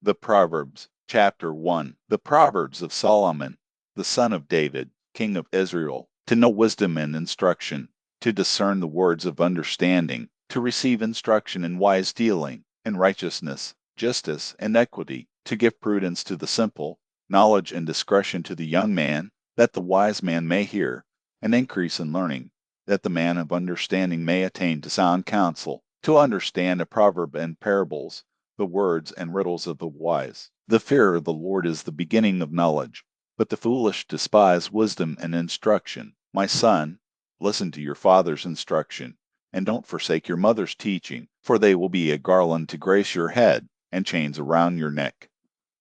The Proverbs, Chapter 1. The Proverbs of Solomon, the son of David, king of Israel, to know wisdom and instruction, to discern the words of understanding, to receive instruction in wise dealing, in righteousness, justice, and equity, to give prudence to the simple, knowledge and discretion to the young man, that the wise man may hear, and increase in learning, that the man of understanding may attain to sound counsel, to understand a proverb and parables, the words and riddles of the wise. The fear of the Lord is the beginning of knowledge, but the foolish despise wisdom and instruction. My son, listen to your father's instruction, and don't forsake your mother's teaching, for they will be a garland to grace your head, and chains around your neck.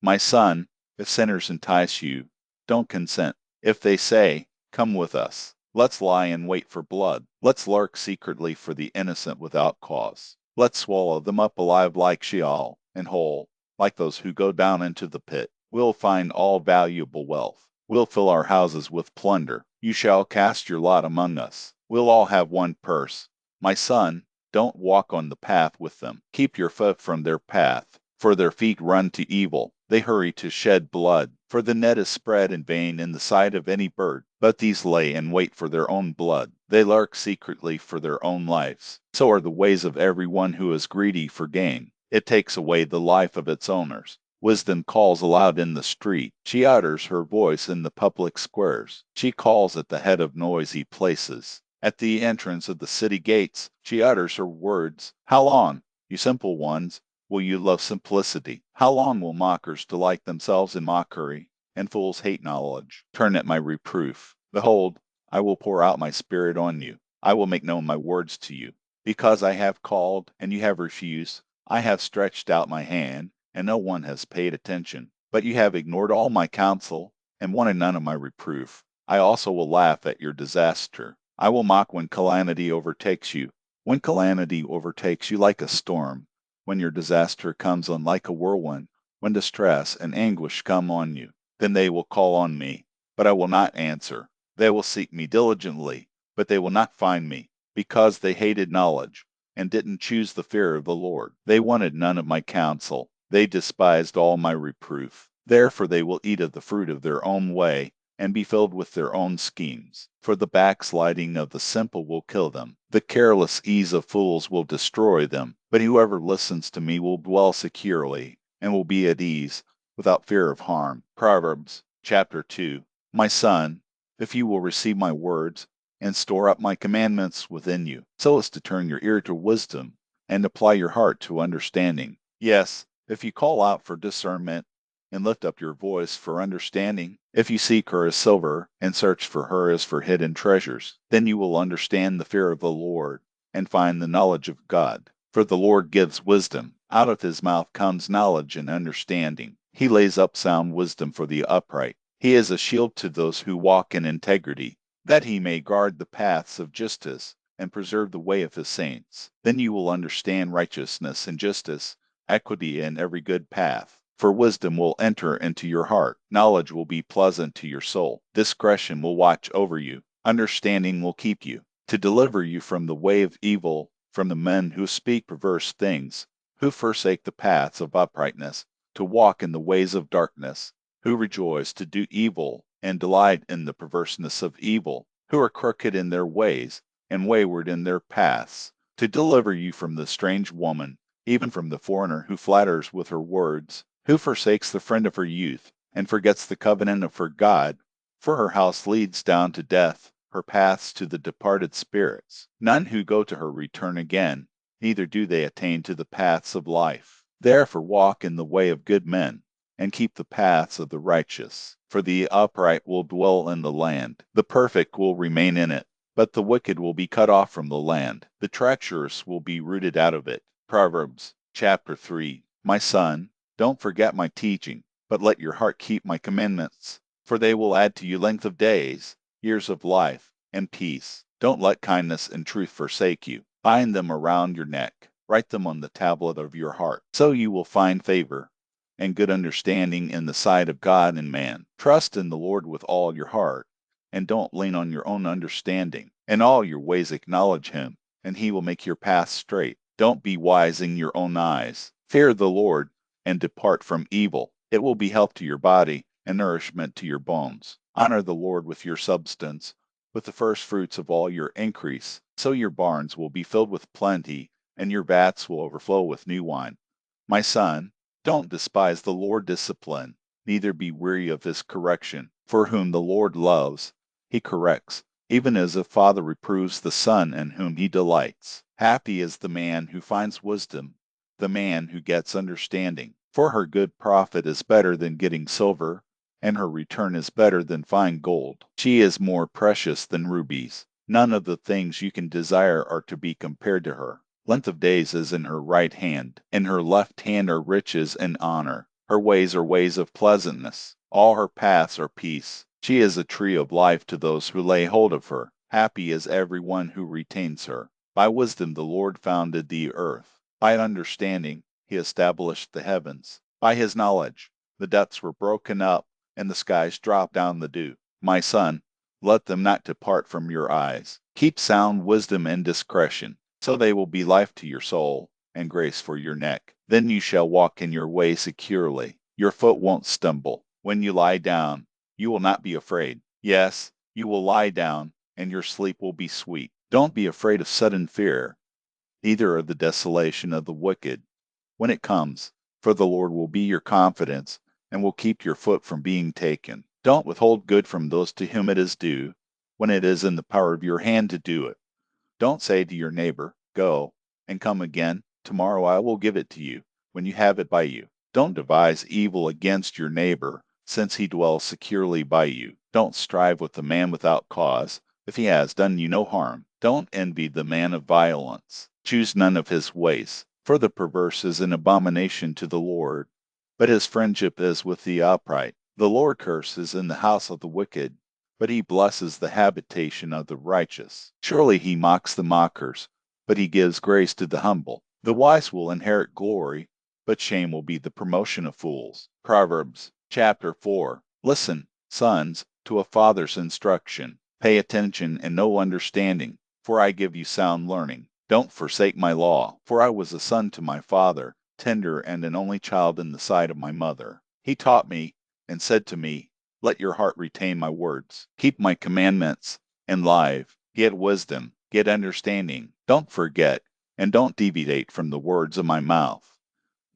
My son, if sinners entice you, don't consent. If they say, "Come with us," let's lie in wait for blood. Let's lurk secretly for the innocent without cause. Let's swallow them up alive like Sheol, and whole, like those who go down into the pit. We'll find all valuable wealth. We'll fill our houses with plunder. You shall cast your lot among us. We'll all have one purse. My son, don't walk on the path with them. Keep your foot from their path, for their feet run to evil. They hurry to shed blood, for the net is spread in vain in the sight of any bird. But these lay in wait for their own blood. They lurk secretly for their own lives. So are the ways of every one who is greedy for gain. It takes away the life of its owners. Wisdom calls aloud in the street. She utters her voice in the public squares. She calls at the head of noisy places. At the entrance of the city gates, she utters her words. How long, you simple ones, will you love simplicity? How long will mockers delight themselves in mockery, and fools hate knowledge? Turn at my reproof. Behold, I will pour out my spirit on you. I will make known my words to you. Because I have called, and you have refused, I have stretched out my hand, and no one has paid attention. But you have ignored all my counsel, and wanted none of my reproof. I also will laugh at your disaster. I will mock when calamity overtakes you. When calamity overtakes you like a storm, when your disaster comes on like a whirlwind, when distress and anguish come on you, then they will call on me, but I will not answer. They will seek me diligently, but they will not find me, because they hated knowledge, and didn't choose the fear of the Lord. They wanted none of my counsel. They despised all my reproof. Therefore they will eat of the fruit of their own way, and be filled with their own schemes. For the backsliding of the simple will kill them. The careless ease of fools will destroy them. But whoever listens to me will dwell securely, and will be at ease, without fear of harm. Proverbs, Chapter 2. My son, if you will receive my words, and store up my commandments within you, so as to turn your ear to wisdom, and apply your heart to understanding. Yes, if you call out for discernment, and lift up your voice for understanding, if you seek her as silver, and search for her as for hidden treasures, then you will understand the fear of the Lord, and find the knowledge of God. For the Lord gives wisdom. Out of his mouth comes knowledge and understanding. He lays up sound wisdom for the upright. He is a shield to those who walk in integrity, that he may guard the paths of justice, and preserve the way of his saints. Then you will understand righteousness and justice, equity and every good path. For wisdom will enter into your heart, knowledge will be pleasant to your soul, discretion will watch over you, understanding will keep you, to deliver you from the way of evil, from the men who speak perverse things, who forsake the paths of uprightness, to walk in the ways of darkness, who rejoice to do evil, and delight in the perverseness of evil, who are crooked in their ways, and wayward in their paths, to deliver you from the strange woman, even from the foreigner who flatters with her words, who forsakes the friend of her youth, and forgets the covenant of her God. For her house leads down to death, her paths to the departed spirits. None who go to her return again, neither do they attain to the paths of life. Therefore walk in the way of good men, and keep the paths of the righteous. For the upright will dwell in the land, the perfect will remain in it, but the wicked will be cut off from the land. The treacherous will be rooted out of it. Proverbs, Chapter 3. My son, don't forget my teaching, but let your heart keep my commandments, for they will add to you length of days, years of life, and peace. Don't let kindness and truth forsake you. Bind them around your neck. Write them on the tablet of your heart. So you will find favor and good understanding in the sight of God and man. Trust in the Lord with all your heart, and don't lean on your own understanding. In all your ways acknowledge him, and he will make your path straight. Don't be wise in your own eyes. Fear the Lord, and depart from evil. It will be health to your body and nourishment to your bones. Honor the Lord with your substance, with the first fruits of all your increase. So your barns will be filled with plenty, and your vats will overflow with new wine. My son, don't despise the Lord's discipline, neither be weary of his correction. For whom the Lord loves, he corrects, even as a father reproves the son in whom he delights. Happy is the man who finds wisdom, the man who gets understanding. For her good profit is better than getting silver, and her return is better than fine gold. She is more precious than rubies. None of the things you can desire are to be compared to her. Length of days is in her right hand. In her left hand are riches and honor. Her ways are ways of pleasantness. All her paths are peace. She is a tree of life to those who lay hold of her. Happy is every one who retains her. By wisdom the Lord founded the earth. By understanding he established the heavens. By his knowledge the depths were broken up, and the skies dropped down the dew. My son, let them not depart from your eyes. Keep sound wisdom and discretion, so they will be life to your soul and grace for your neck. Then you shall walk in your way securely. Your foot won't stumble. When you lie down, you will not be afraid. Yes, you will lie down, and your sleep will be sweet. Don't be afraid of sudden fear, neither of the desolation of the wicked when it comes, for the Lord will be your confidence and will keep your foot from being taken. Don't withhold good from those to whom it is due, when it is in the power of your hand to do it. Don't say to your neighbor, "Go, and come again. Tomorrow I will give it to you," when you have it by you. Don't devise evil against your neighbor, since he dwells securely by you. Don't strive with the man without cause, if he has done you no harm. Don't envy the man of violence. Choose none of his ways, for the perverse is an abomination to the Lord, but his friendship is with the upright. The Lord curses in the house of the wicked, but he blesses the habitation of the righteous. Surely he mocks the mockers, but he gives grace to the humble. The wise will inherit glory, but shame will be the promotion of fools. Proverbs chapter 4. Listen, sons, to a father's instruction. Pay attention and know understanding, for I give you sound learning. Don't forsake my law, for I was a son to my father, tender and an only child in the sight of my mother. He taught me and said to me, "Let your heart retain my words. Keep my commandments and live. Get wisdom, get understanding. Don't forget, and don't deviate from the words of my mouth.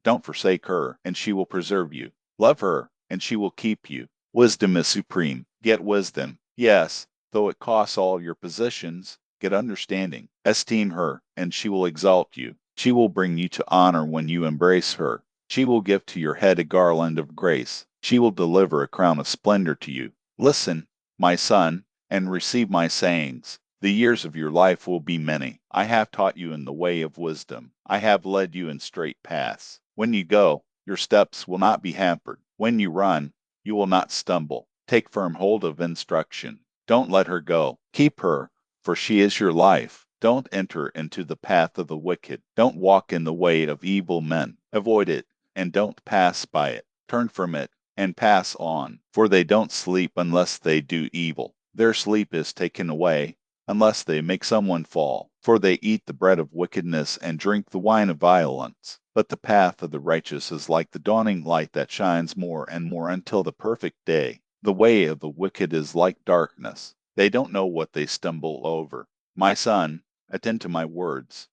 Don't forsake her, and she will preserve you. Love her, and she will keep you. Wisdom is supreme. Get wisdom. Yes, though it costs all your possessions, get understanding. Esteem her, and she will exalt you. She will bring you to honor when you embrace her. She will give to your head a garland of grace. She will deliver a crown of splendor to you. Listen, my son, and receive my sayings. The years of your life will be many. I have taught you in the way of wisdom. I have led you in straight paths. When you go, your steps will not be hampered. When you run, you will not stumble. Take firm hold of instruction. Don't let her go. Keep her, for she is your life. Don't enter into the path of the wicked. Don't walk in the way of evil men. Avoid it, and don't pass by it. Turn from it, and pass on, for they don't sleep unless they do evil. Their sleep is taken away, unless they make someone fall. For they eat the bread of wickedness and drink the wine of violence. But the path of the righteous is like the dawning light that shines more and more until the perfect day. The way of the wicked is like darkness. They don't know what they stumble over. My son, attend to my words.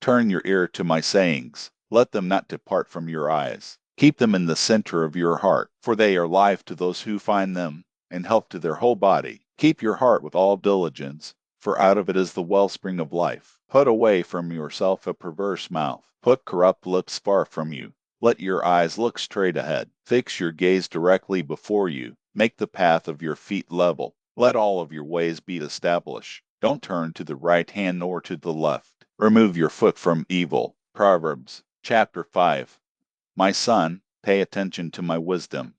Turn your ear to my sayings. Let them not depart from your eyes. Keep them in the center of your heart, for they are life to those who find them, and health to their whole body. Keep your heart with all diligence, for out of it is the wellspring of life. Put away from yourself a perverse mouth. Put corrupt lips far from you. Let your eyes look straight ahead. Fix your gaze directly before you. Make the path of your feet level. Let all of your ways be established. Don't turn to the right hand nor to the left. Remove your foot from evil. Proverbs chapter 5. My son, pay attention to my wisdom.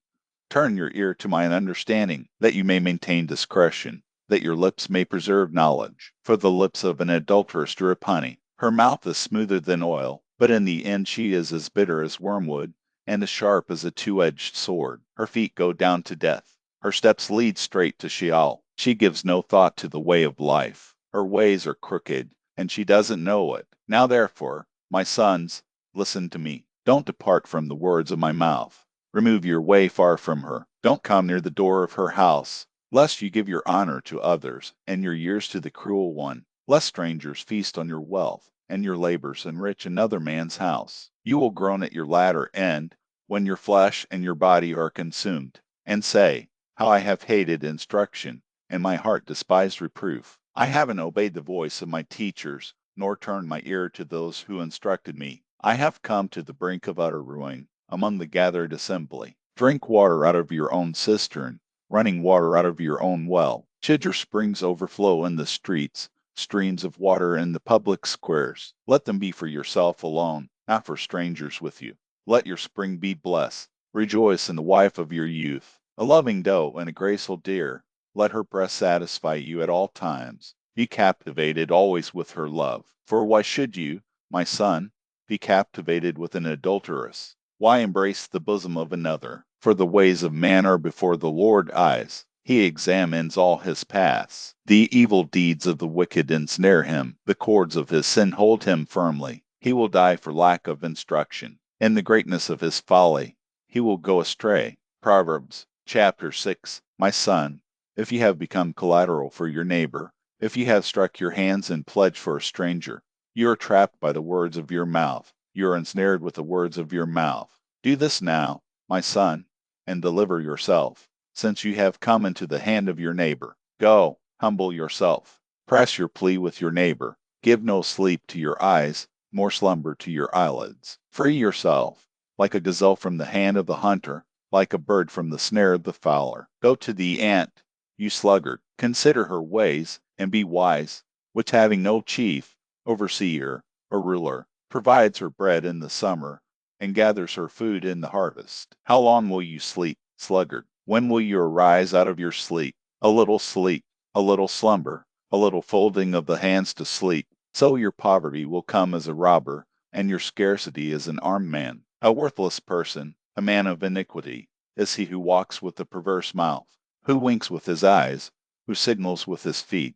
Turn your ear to my understanding, that you may maintain discretion, that your lips may preserve knowledge. For the lips of an adulteress drip honey. Her mouth is smoother than oil, but in the end she is as bitter as wormwood, and as sharp as a two-edged sword. Her feet go down to death. Her steps lead straight to Sheol. She gives no thought to the way of life. Her ways are crooked, and she doesn't know it. Now therefore, my sons, listen to me. Don't depart from the words of my mouth. Remove your way far from her. Don't come near the door of her house, lest you give your honor to others, and your years to the cruel one, lest strangers feast on your wealth, and your labors enrich another man's house. You will groan at your latter end, when your flesh and your body are consumed, and say, How I have hated instruction, and my heart despised reproof. I haven't obeyed the voice of my teachers, nor turned my ear to those who instructed me. I have come to the brink of utter ruin, among the gathered assembly. Drink water out of your own cistern, running water out of your own well. Should your springs overflow in the streets, streams of water in the public squares, let them be for yourself alone, not for strangers with you. Let your spring be blessed. Rejoice in the wife of your youth, a loving doe and a graceful deer. Let her breast satisfy you at all times. Be captivated always with her love. For why should you, my son, be captivated with an adulteress? Why embrace the bosom of another? For the ways of man are before the Lord's eyes. He examines all his paths. The evil deeds of the wicked ensnare him. The cords of his sin hold him firmly. He will die for lack of instruction. In the greatness of his folly, he will go astray. Proverbs chapter 6. My son, if you have become collateral for your neighbor, if you have struck your hands in pledge for a stranger, you are trapped by the words of your mouth. You are ensnared with the words of your mouth. Do this now, my son, and deliver yourself, since you have come into the hand of your neighbor. Go, humble yourself. Press your plea with your neighbor. Give no sleep to your eyes, nor slumber to your eyelids. Free yourself, like a gazelle from the hand of the hunter, like a bird from the snare of the fowler. Go to the ant, you sluggard. Consider her ways, and be wise, which having no chief, overseer, or ruler, provides her bread in the summer, and gathers her food in the harvest. How long will you sleep, sluggard? When will you arise out of your sleep? A little sleep, a little slumber, a little folding of the hands to sleep. So your poverty will come as a robber, and your scarcity as an armed man. A worthless person, a man of iniquity, is he who walks with a perverse mouth, who winks with his eyes, who signals with his feet,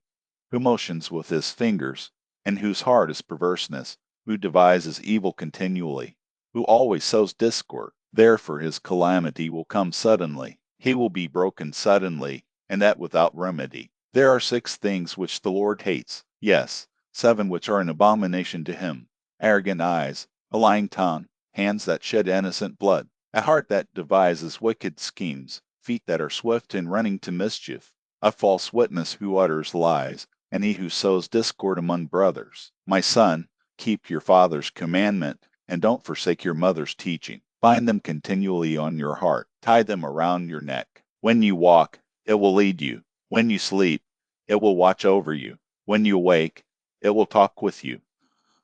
who motions with his fingers, and whose heart is perverseness, who devises evil continually, who always sows discord. Therefore his calamity will come suddenly. He will be broken suddenly, and that without remedy. There are 6 things which the Lord hates, yes, 7 which are an abomination to him: arrogant eyes, a lying tongue, hands that shed innocent blood, a heart that devises wicked schemes, feet that are swift in running to mischief, a false witness who utters lies, and he who sows discord among brothers. My son, keep your father's commandment, and don't forsake your mother's teaching. Bind them continually on your heart. Tie them around your neck. When you walk, it will lead you. When you sleep, it will watch over you. When you awake, it will talk with you.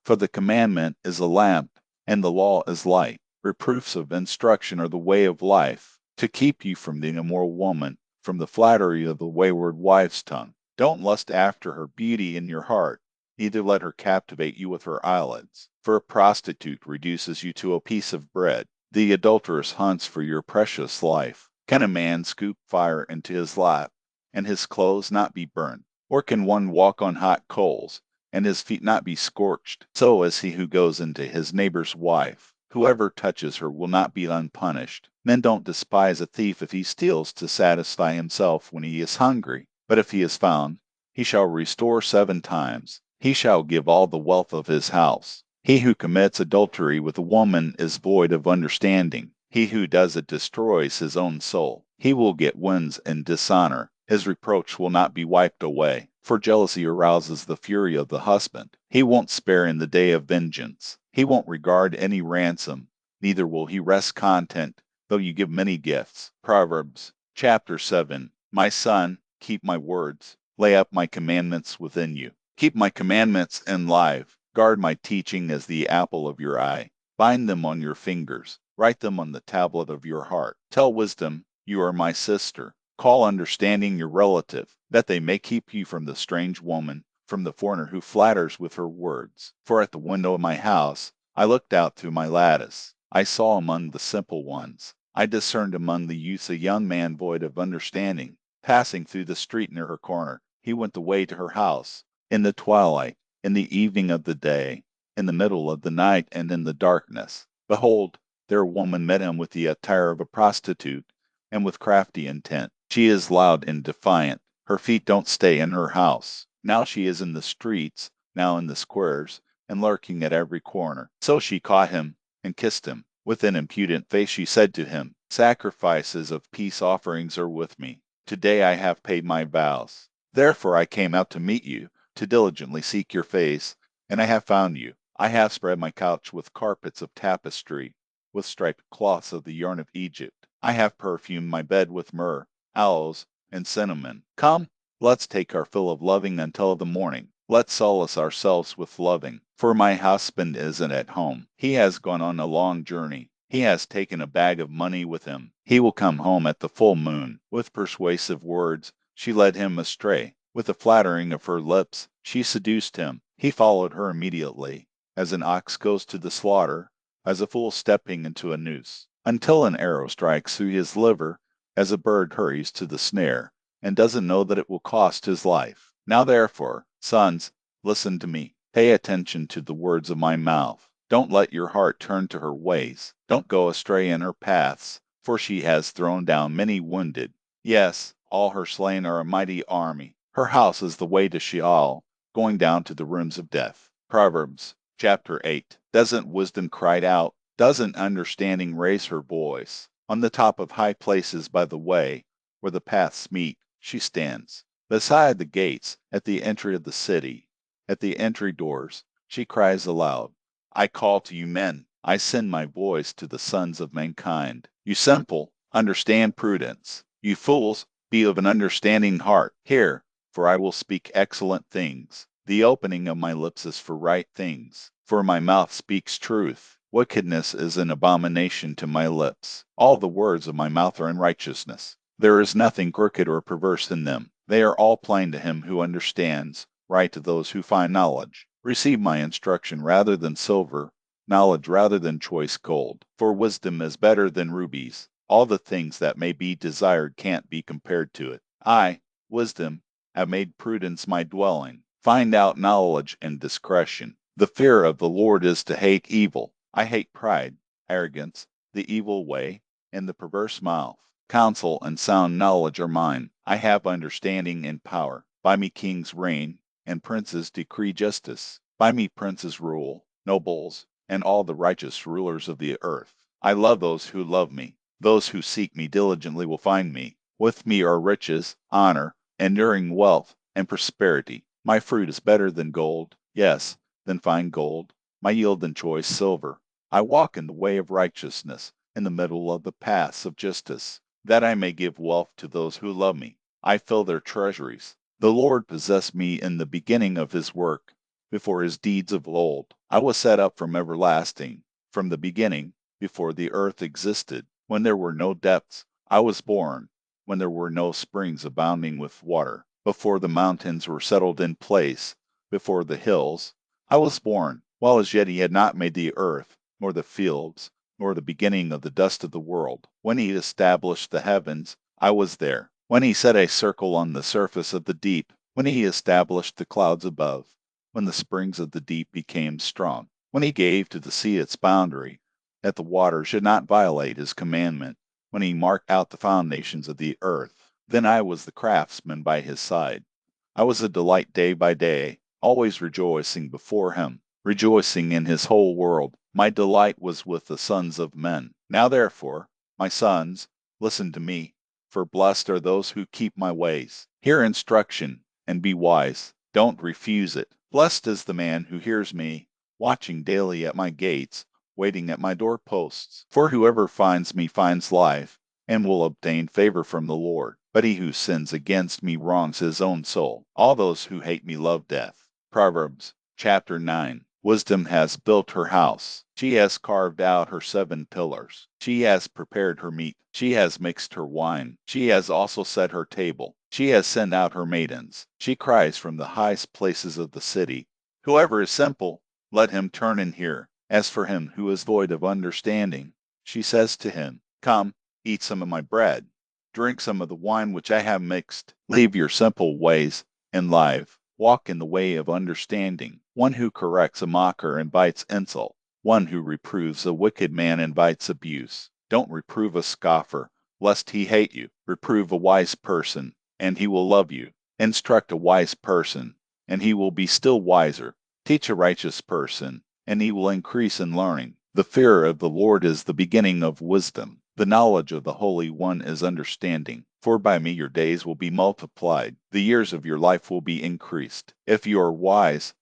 For the commandment is a lamp, and the law is light. Reproofs of instruction are the way of life, to keep you from the immoral woman, from the flattery of the wayward wife's tongue. Don't lust after her beauty in your heart, neither let her captivate you with her eyelids. For a prostitute reduces you to a piece of bread. The adulteress hunts for your precious life. Can a man scoop fire into his lap, and his clothes not be burned? Or can one walk on hot coals, and his feet not be scorched? So is he who goes into his neighbor's wife. Whoever touches her will not be unpunished. Men don't despise a thief if he steals to satisfy himself when he is hungry. But if he is found, he shall restore 7 times. He shall give all the wealth of his house. He who commits adultery with a woman is void of understanding. He who does it destroys his own soul. He will get wins and dishonor. His reproach will not be wiped away. For jealousy arouses the fury of the husband. He won't spare in the day of vengeance. He won't regard any ransom, neither will he rest content, though you give many gifts. Proverbs chapter 7. My son, keep my words. Lay up my commandments within you. Keep my commandments in life. Guard my teaching as the apple of your eye. Bind them on your fingers. Write them on the tablet of your heart. Tell wisdom, you are my sister. Call understanding your relative, that they may keep you from the strange woman, from the foreigner who flatters with her words. For at the window of my house I looked out through my lattice. I saw among the simple ones. I discerned among the youths a young man void of understanding. Passing through the street near her corner, he went the way to her house. In the twilight, in the evening of the day, in the middle of the night, and in the darkness, Behold, there a woman met him with the attire of a prostitute, and with crafty intent. She is loud and defiant. Her feet don't stay in her house. Now she is in the streets, now in the squares, and lurking at every corner. So she caught him, and kissed him. With an impudent face she said to him, Sacrifices of peace offerings are with me. Today I have paid my vows. Therefore I came out to meet you, to diligently seek your face, and I have found you. I have spread my couch with carpets of tapestry, with striped cloths of the yarn of Egypt. I have perfumed my bed with myrrh, aloes, and cinnamon. Come, let's take our fill of loving until the morning. Let's solace ourselves with loving. For my husband isn't at home. He has gone on a long journey. He has taken a bag of money with him. He will come home at the full moon. With persuasive words, she led him astray. With the flattering of her lips, she seduced him. He followed her immediately, as an ox goes to the slaughter, as a fool stepping into a noose, until an arrow strikes through his liver, as a bird hurries to the snare, and doesn't know that it will cost his life. Now therefore, sons, listen to me. Pay attention to the words of my mouth. Don't let your heart turn to her ways. Don't go astray in her paths, for she has thrown down many wounded. Yes, all her slain are a mighty army. Her house is the way to Sheol, going down to the rooms of death. Proverbs chapter 8. Doesn't wisdom cry out? Doesn't understanding raise her voice? On the top of high places by the way, where the paths meet, she stands. Beside the gates, at the entry of the city, at the entry doors, she cries aloud, I call to you men, I send my voice to the sons of mankind. You simple, understand prudence. You fools, be of an understanding heart. Hear, for I will speak excellent things. The opening of my lips is for right things, for my mouth speaks truth. Wickedness is an abomination to my lips. All the words of my mouth are in righteousness. There is nothing crooked or perverse in them. They are all plain to him who understands, right to those who find knowledge. Receive my instruction rather than silver, knowledge rather than choice gold. For wisdom is better than rubies. All the things that may be desired can't be compared to it. I, wisdom, have made prudence my dwelling. Find out knowledge and discretion. The fear of the Lord is to hate evil. I hate pride, arrogance, the evil way, and the perverse mouth. Counsel and sound knowledge are mine. I have understanding and power. By me kings reign, and princes decree justice. By me princes rule, nobles, and all the righteous rulers of the earth. I love those who love me. Those who seek me diligently will find me. With me are riches, honor, enduring wealth, and prosperity. My fruit is better than gold, yes, than fine gold. My yield than choice silver. I walk in the way of righteousness, in the middle of the paths of justice, that I may give wealth to those who love me. I fill their treasuries. The Lord possessed me in the beginning of his work, before his deeds of old. I was set up from everlasting, from the beginning, before the earth existed. When there were no depths, I was born, when there were no springs abounding with water. Before the mountains were settled in place, before the hills, I was born, while as yet he had not made the earth, nor the fields, nor the beginning of the dust of the world. When he established the heavens, I was there. When he set a circle on the surface of the deep, when he established the clouds above, when the springs of the deep became strong, when he gave to the sea its boundary, that the water should not violate his commandment, when he marked out the foundations of the earth. Then I was the craftsman by his side. I was a delight day by day, always rejoicing before him, rejoicing in his whole world. My delight was with the sons of men. Now therefore, my sons, listen to me, for blessed are those who keep my ways. Hear instruction, and be wise. Don't refuse it. Blessed is the man who hears me, watching daily at my gates, waiting at my doorposts. For whoever finds me finds life, and will obtain favor from the Lord. But he who sins against me wrongs his own soul. All those who hate me love death. Proverbs chapter 9. Wisdom has built her house. She has carved out her 7 pillars. She has prepared her meat. She has mixed her wine. She has also set her table. She has sent out her maidens. She cries from the highest places of the city, Whoever is simple, let him turn and hear. As for him who is void of understanding, she says to him, Come, eat some of my bread. Drink some of the wine which I have mixed. Leave your simple ways and live. Walk in the way of understanding. One who corrects a mocker invites insult. One who reproves a wicked man invites abuse. Don't reprove a scoffer, lest he hate you. Reprove a wise person, and he will love you. Instruct a wise person, and he will be still wiser. Teach a righteous person, and he will increase in learning. The fear of the Lord is the beginning of wisdom. The knowledge of the Holy One is understanding. For by me your days will be multiplied. The years of your life will be increased. If you are wise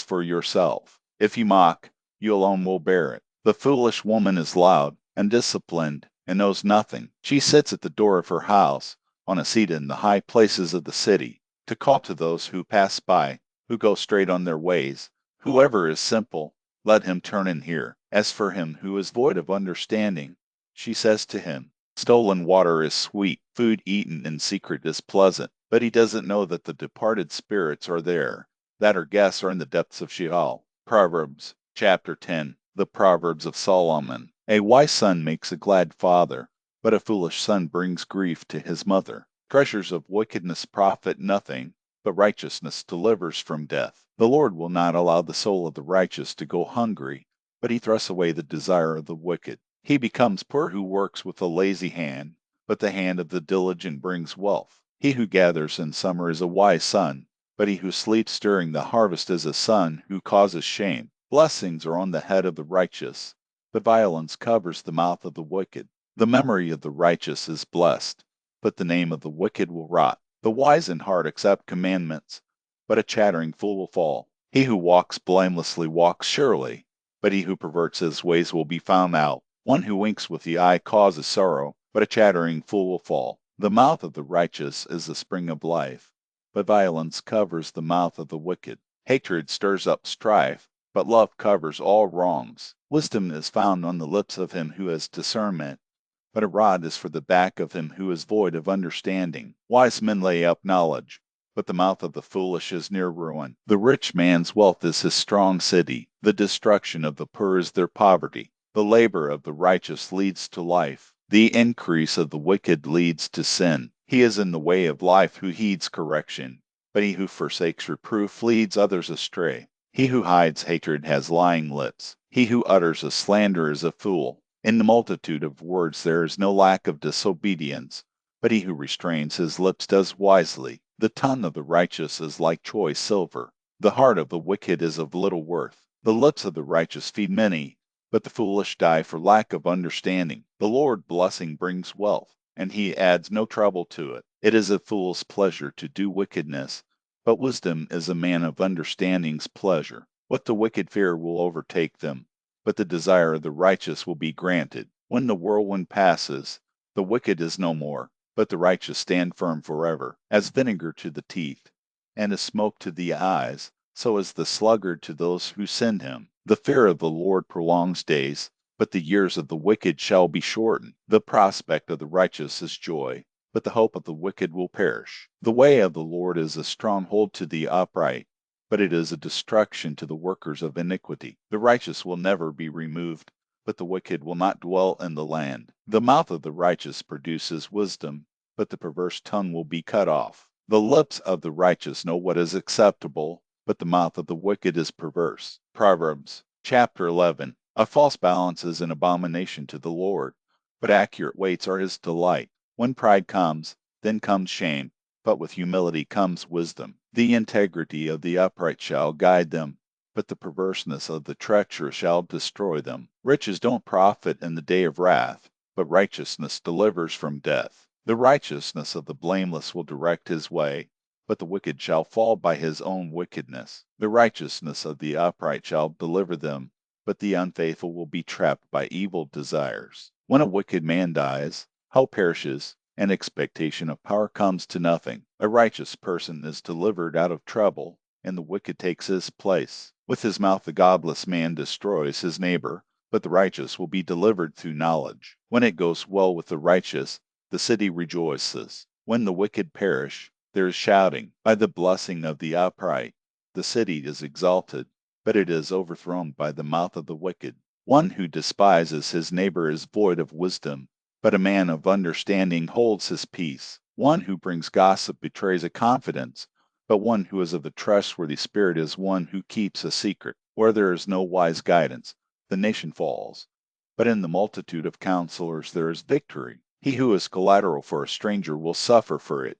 for yourself. If you mock, you alone will bear it. The foolish woman is loud, undisciplined, and knows nothing. She sits at the door of her house, on a seat in the high places of the city, to call to those who pass by, who go straight on their ways. Whoever is simple, let him turn and hear. As for him who is void of understanding, she says to him, stolen water is sweet, food eaten in secret is pleasant. But he doesn't know that the departed spirits are there, that her guests are in the depths of Sheol. Proverbs chapter 10. The Proverbs of Solomon. A wise son makes a glad father, but a foolish son brings grief to his mother. Treasures of wickedness profit nothing, but righteousness delivers from death. The Lord will not allow the soul of the righteous to go hungry, but he thrusts away the desire of the wicked. He becomes poor who works with a lazy hand, but the hand of the diligent brings wealth. He who gathers in summer is a wise son, but he who sleeps during the harvest is a son who causes shame. Blessings are on the head of the righteous, but violence covers the mouth of the wicked. The memory of the righteous is blessed, but the name of the wicked will rot. The wise in heart accept commandments, but a chattering fool will fall. He who walks blamelessly walks surely, but he who perverts his ways will be found out. One who winks with the eye causes sorrow, but a chattering fool will fall. The mouth of the righteous is the spring of life, but violence covers the mouth of the wicked. Hatred stirs up strife, but love covers all wrongs. Wisdom is found on the lips of him who has discernment, but a rod is for the back of him who is void of understanding. Wise men lay up knowledge, but the mouth of the foolish is near ruin. The rich man's wealth is his strong city. The destruction of the poor is their poverty. The labor of the righteous leads to life. The increase of the wicked leads to sin. He is in the way of life who heeds correction, but he who forsakes reproof leads others astray. He who hides hatred has lying lips. He who utters a slander is a fool. In the multitude of words there is no lack of disobedience, but he who restrains his lips does wisely. The tongue of the righteous is like choice silver. The heart of the wicked is of little worth. The lips of the righteous feed many, but the foolish die for lack of understanding. The Lord blessing brings wealth, and he adds no trouble to it. It is a fool's pleasure to do wickedness, but wisdom is a man of understanding's pleasure. What the wicked fear will overtake them, but the desire of the righteous will be granted. When the whirlwind passes, the wicked is no more, but the righteous stand firm forever. As vinegar to the teeth, and as smoke to the eyes, so is the sluggard to those who send him. The fear of the Lord prolongs days, but the years of the wicked shall be shortened. The prospect of the righteous is joy, but the hope of the wicked will perish. The way of the Lord is a stronghold to the upright, but it is a destruction to the workers of iniquity. The righteous will never be removed, but the wicked will not dwell in the land. The mouth of the righteous produces wisdom, but the perverse tongue will be cut off. The lips of the righteous know what is acceptable, but the mouth of the wicked is perverse. Proverbs chapter 11. A false balance is an abomination to the Lord, but accurate weights are his delight. When pride comes, then comes shame, but with humility comes wisdom. The integrity of the upright shall guide them, but the perverseness of the treacherous shall destroy them. Riches don't profit in the day of wrath, but righteousness delivers from death. The righteousness of the blameless will direct his way, but the wicked shall fall by his own wickedness. The righteousness of the upright shall deliver them, but the unfaithful will be trapped by evil desires. When a wicked man dies, hope perishes, and expectation of power comes to nothing. A righteous person is delivered out of trouble, and the wicked takes his place. With his mouth the godless man destroys his neighbor, but the righteous will be delivered through knowledge. When it goes well with the righteous, the city rejoices. When the wicked perish, there is shouting. By the blessing of the upright, the city is exalted, but it is overthrown by the mouth of the wicked. One who despises his neighbor is void of wisdom, but a man of understanding holds his peace. One who brings gossip betrays a confidence, but one who is of the trustworthy spirit is one who keeps a secret. Where there is no wise guidance, the nation falls. But in the multitude of counselors there is victory. He who is collateral for a stranger will suffer for it,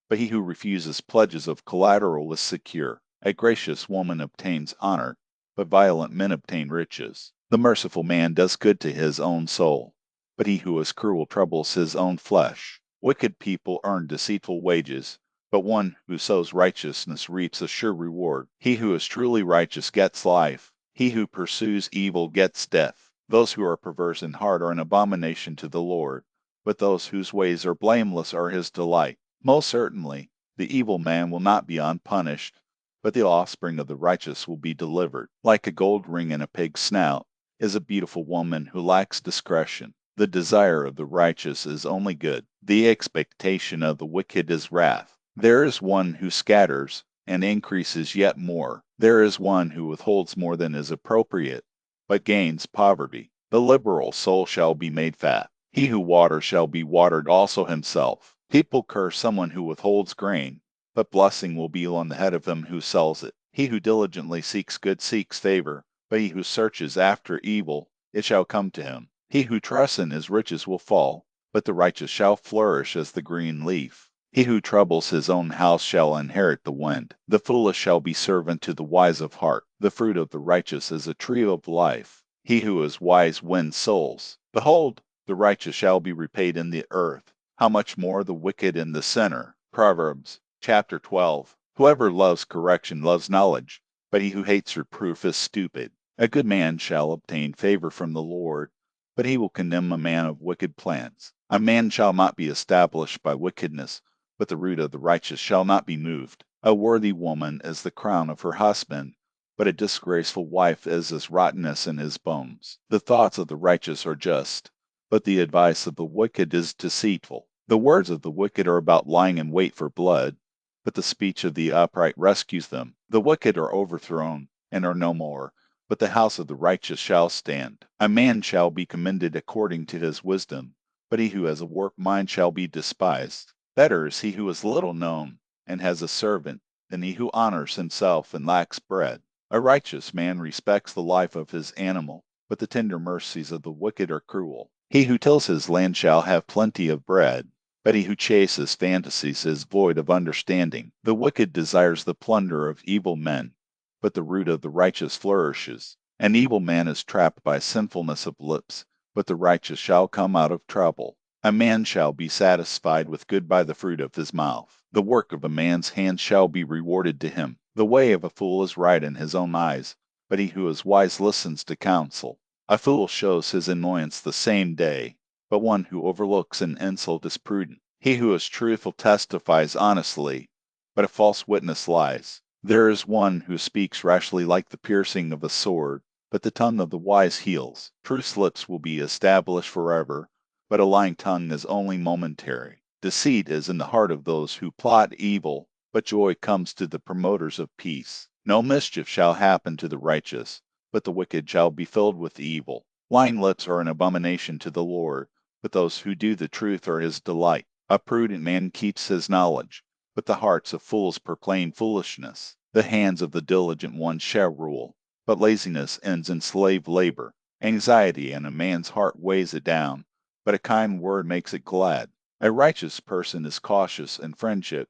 but he who refuses pledges of collateral is secure. A gracious woman obtains honor, but violent men obtain riches. The merciful man does good to his own soul, but he who is cruel troubles his own flesh. Wicked people earn deceitful wages, but one who sows righteousness reaps a sure reward. He who is truly righteous gets life. He who pursues evil gets death. Those who are perverse in heart are an abomination to the Lord, but those whose ways are blameless are his delight. Most certainly, the evil man will not be unpunished, but the offspring of the righteous will be delivered. Like a gold ring in a pig's snout is a beautiful woman who lacks discretion. The desire of the righteous is only good. The expectation of the wicked is wrath. There is one who scatters and increases yet more. There is one who withholds more than is appropriate, but gains poverty. The liberal soul shall be made fat. He who waters shall be watered also himself. People curse someone who withholds grain, but blessing will be on the head of him who sells it. He who diligently seeks good seeks favor, but he who searches after evil, it shall come to him. He who trusts in his riches will fall, but the righteous shall flourish as the green leaf. He who troubles his own house shall inherit the wind. The foolish shall be servant to the wise of heart. The fruit of the righteous is a tree of life. He who is wise wins souls. Behold, the righteous shall be repaid in the earth. How much more the wicked in the sinner? Proverbs chapter 12. Whoever loves correction loves knowledge, but he who hates reproof is stupid. A good man shall obtain favor from the Lord, but he will condemn a man of wicked plans. A man shall not be established by wickedness, but the root of the righteous shall not be moved. A worthy woman is the crown of her husband, but a disgraceful wife is as rottenness in his bones. The thoughts of the righteous are just, but the advice of the wicked is deceitful. The words of the wicked are about lying in wait for blood, but the speech of the upright rescues them. The wicked are overthrown and are no more, but the house of the righteous shall stand. A man shall be commended according to his wisdom, but he who has a warped mind shall be despised. Better is he who is little known and has a servant than he who honors himself and lacks bread. A righteous man respects the life of his animal, but the tender mercies of the wicked are cruel. He who tills his land shall have plenty of bread, but he who chases fantasies is void of understanding. The wicked desires the plunder of evil men, but the root of the righteous flourishes. An evil man is trapped by sinfulness of lips, but the righteous shall come out of trouble. A man shall be satisfied with good by the fruit of his mouth. The work of a man's hands shall be rewarded to him. The way of a fool is right in his own eyes, but he who is wise listens to counsel. A fool shows his annoyance the same day, but one who overlooks an insult is prudent. He who is truthful testifies honestly, but a false witness lies. There is one who speaks rashly like the piercing of a sword, but the tongue of the wise heals. Truth's lips will be established forever, but a lying tongue is only momentary. Deceit is in the heart of those who plot evil, but joy comes to the promoters of peace. No mischief shall happen to the righteous, but the wicked shall be filled with evil. Lying lips are an abomination to the Lord, but those who do the truth are his delight. A prudent man keeps his knowledge, but the hearts of fools proclaim foolishness. The hands of the diligent one shall rule, but laziness ends in slave labor. Anxiety in a man's heart weighs it down, but a kind word makes it glad. A righteous person is cautious in friendship,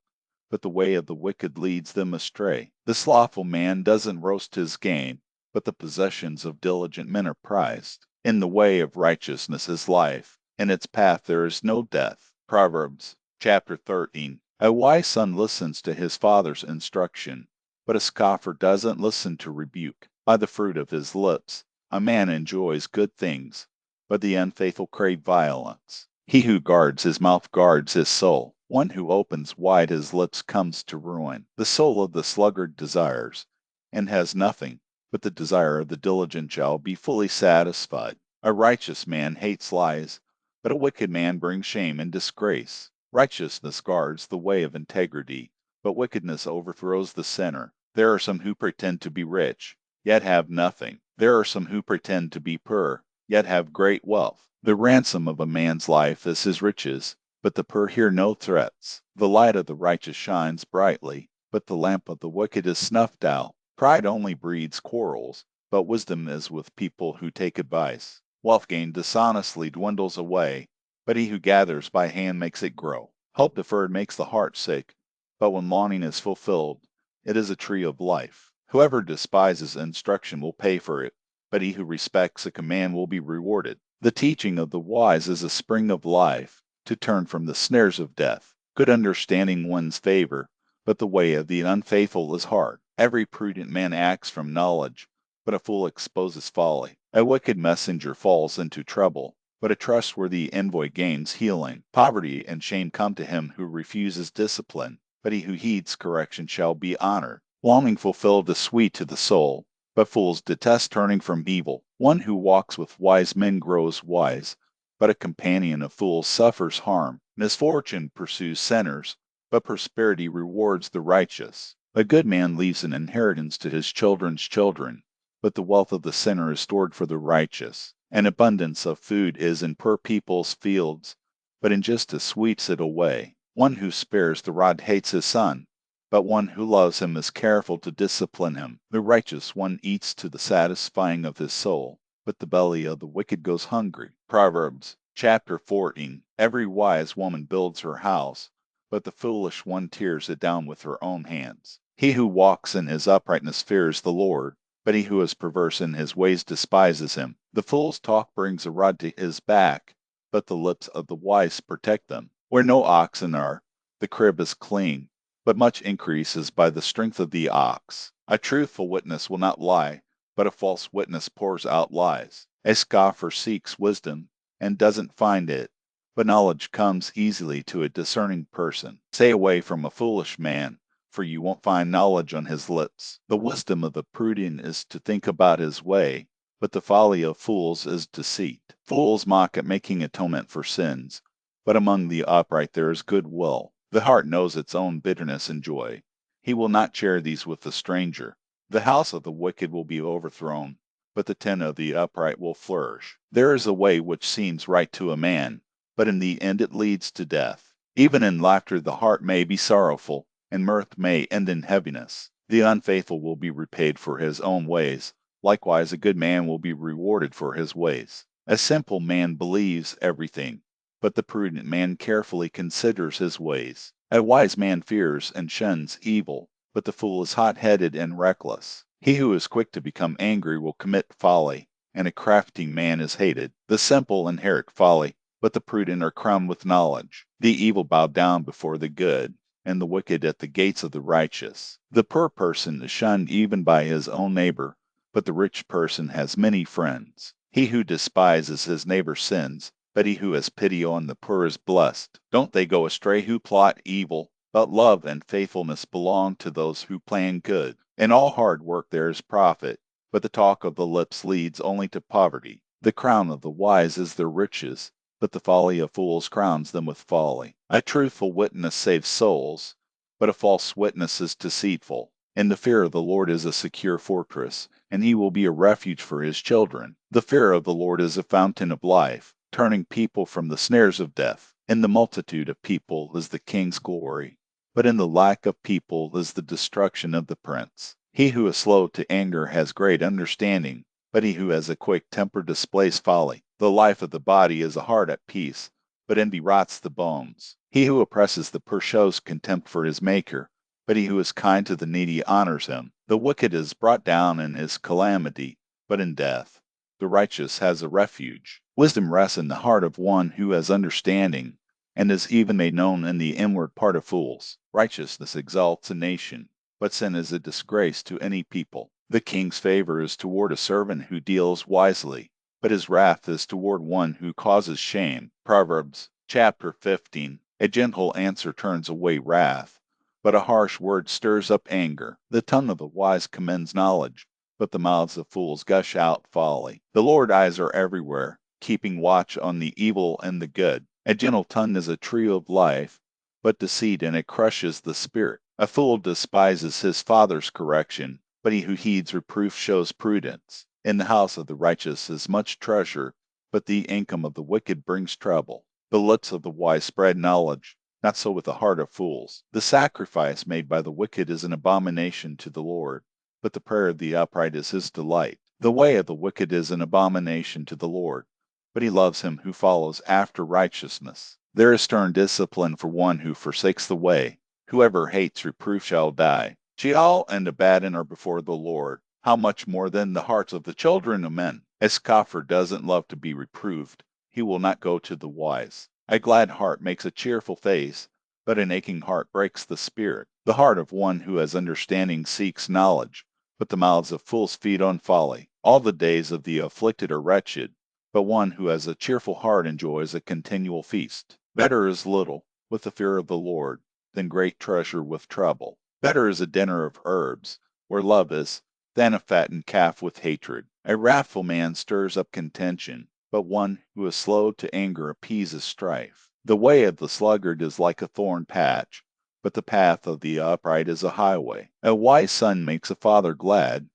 but the way of the wicked leads them astray. The slothful man doesn't roast his game, but the possessions of diligent men are prized. In the way of righteousness is life, in its path there is no death. Proverbs chapter 13. A wise son listens to his father's instruction, but a scoffer doesn't listen to rebuke. By the fruit of his lips a man enjoys good things, but the unfaithful crave violence. He who guards his mouth guards his soul. One who opens wide his lips comes to ruin. The soul of the sluggard desires, and has nothing, but the desire of the diligent shall be fully satisfied. A righteous man hates lies, but a wicked man brings shame and disgrace. Righteousness guards the way of integrity, but wickedness overthrows the sinner. There are some who pretend to be rich, yet have nothing. There are some who pretend to be poor, yet have great wealth. The ransom of a man's life is his riches, but the poor hear no threats. The light of the righteous shines brightly, but the lamp of the wicked is snuffed out. Pride only breeds quarrels, but wisdom is with people who take advice. Wealth gained dishonestly dwindles away, but he who gathers by hand makes it grow. Hope deferred makes the heart sick, but when longing is fulfilled, it is a tree of life. Whoever despises instruction will pay for it, but he who respects a command will be rewarded. The teaching of the wise is a spring of life, to turn from the snares of death. Good understanding wins favor, but the way of the unfaithful is hard. Every prudent man acts from knowledge, but a fool exposes folly. A wicked messenger falls into trouble, but a trustworthy envoy gains healing. Poverty and shame come to him who refuses discipline, but he who heeds correction shall be honored. Longing fulfilled is sweet to the soul, but fools detest turning from evil. One who walks with wise men grows wise, but a companion of fools suffers harm. Misfortune pursues sinners, but prosperity rewards the righteous. A good man leaves an inheritance to his children's children, but the wealth of the sinner is stored for the righteous. An abundance of food is in poor people's fields, but injustice sweeps it away. One who spares the rod hates his son, but one who loves him is careful to discipline him. The righteous one eats to the satisfying of his soul, but the belly of the wicked goes hungry. Proverbs chapter 14. Every wise woman builds her house, but the foolish one tears it down with her own hands. He who walks in his uprightness fears the Lord, but he who is perverse in his ways despises him. The fool's talk brings a rod to his back, but the lips of the wise protect them. Where no oxen are, the crib is clean, but much increase is by the strength of the ox. A truthful witness will not lie, but a false witness pours out lies. A scoffer seeks wisdom and doesn't find it, but knowledge comes easily to a discerning person. Stay away from a foolish man, for you won't find knowledge on his lips. The wisdom of the prudent is to think about his way, but the folly of fools is deceit. Fools mock at making atonement for sins, but among the upright there is goodwill. The heart knows its own bitterness and joy. He will not share these with the stranger. The house of the wicked will be overthrown, but the tent of the upright will flourish. There is a way which seems right to a man, but in the end it leads to death. Even in laughter the heart may be sorrowful, and mirth may end in heaviness. The unfaithful will be repaid for his own ways. Likewise a good man will be rewarded for his ways. A simple man believes everything, but the prudent man carefully considers his ways. A wise man fears and shuns evil, but the fool is hot-headed and reckless. He who is quick to become angry will commit folly, and a crafty man is hated. The simple inherit folly, but the prudent are crowned with knowledge. The evil bow down before the good, and the wicked at the gates of the righteous. The poor person is shunned even by his own neighbor, but the rich person has many friends. He who despises his neighbor sins, but he who has pity on the poor is blessed. Don't they go astray who plot evil, but love and faithfulness belong to those who plan good. In all hard work there is profit, but the talk of the lips leads only to poverty. The crown of the wise is their riches, but the folly of fools crowns them with folly. A truthful witness saves souls, but a false witness is deceitful. In the fear of the Lord is a secure fortress, and he will be a refuge for his children. The fear of the Lord is a fountain of life, turning people from the snares of death. In the multitude of people is the king's glory, but in the lack of people is the destruction of the prince. He who is slow to anger has great understanding, but he who has a quick temper displays folly. The life of the body is a heart at peace, but envy rots the bones. He who oppresses the poor shows contempt for his maker, but he who is kind to the needy honors him. The wicked is brought down in his calamity, but in death the righteous has a refuge. Wisdom rests in the heart of one who has understanding, and is even made known in the inward part of fools. Righteousness exalts a nation, but sin is a disgrace to any people. The king's favor is toward a servant who deals wisely, but his wrath is toward one who causes shame. Proverbs chapter 15. A gentle answer turns away wrath, but a harsh word stirs up anger. The tongue of the wise commends knowledge, but the mouths of fools gush out folly. The Lord's eyes are everywhere, keeping watch on the evil and the good. A gentle tongue is a tree of life, but deceit in it crushes the spirit. A fool despises his father's correction, but he who heeds reproof shows prudence. In the house of the righteous is much treasure, but the income of the wicked brings trouble. The lips of the wise spread knowledge, not so with the heart of fools. The sacrifice made by the wicked is an abomination to the Lord, but the prayer of the upright is his delight. The way of the wicked is an abomination to the Lord, but he loves him who follows after righteousness. There is stern discipline for one who forsakes the way. Whoever hates reproof shall die. Sheol and Abaddon are before the Lord. How much more than the hearts of the children of men? A scoffer doesn't love to be reproved. He will not go to the wise. A glad heart makes a cheerful face, but an aching heart breaks the spirit. The heart of one who has understanding seeks knowledge, but the mouths of fools feed on folly. All the days of the afflicted are wretched, but one who has a cheerful heart enjoys a continual feast. Better is little, with the fear of the Lord, than great treasure with trouble. Better is a dinner of herbs, where love is, than a fattened calf with hatred. A wrathful man stirs up contention, but one who is slow to anger appeases strife. The way of the sluggard is like a thorn patch, but the path of the upright is a highway. A wise son makes a father glad,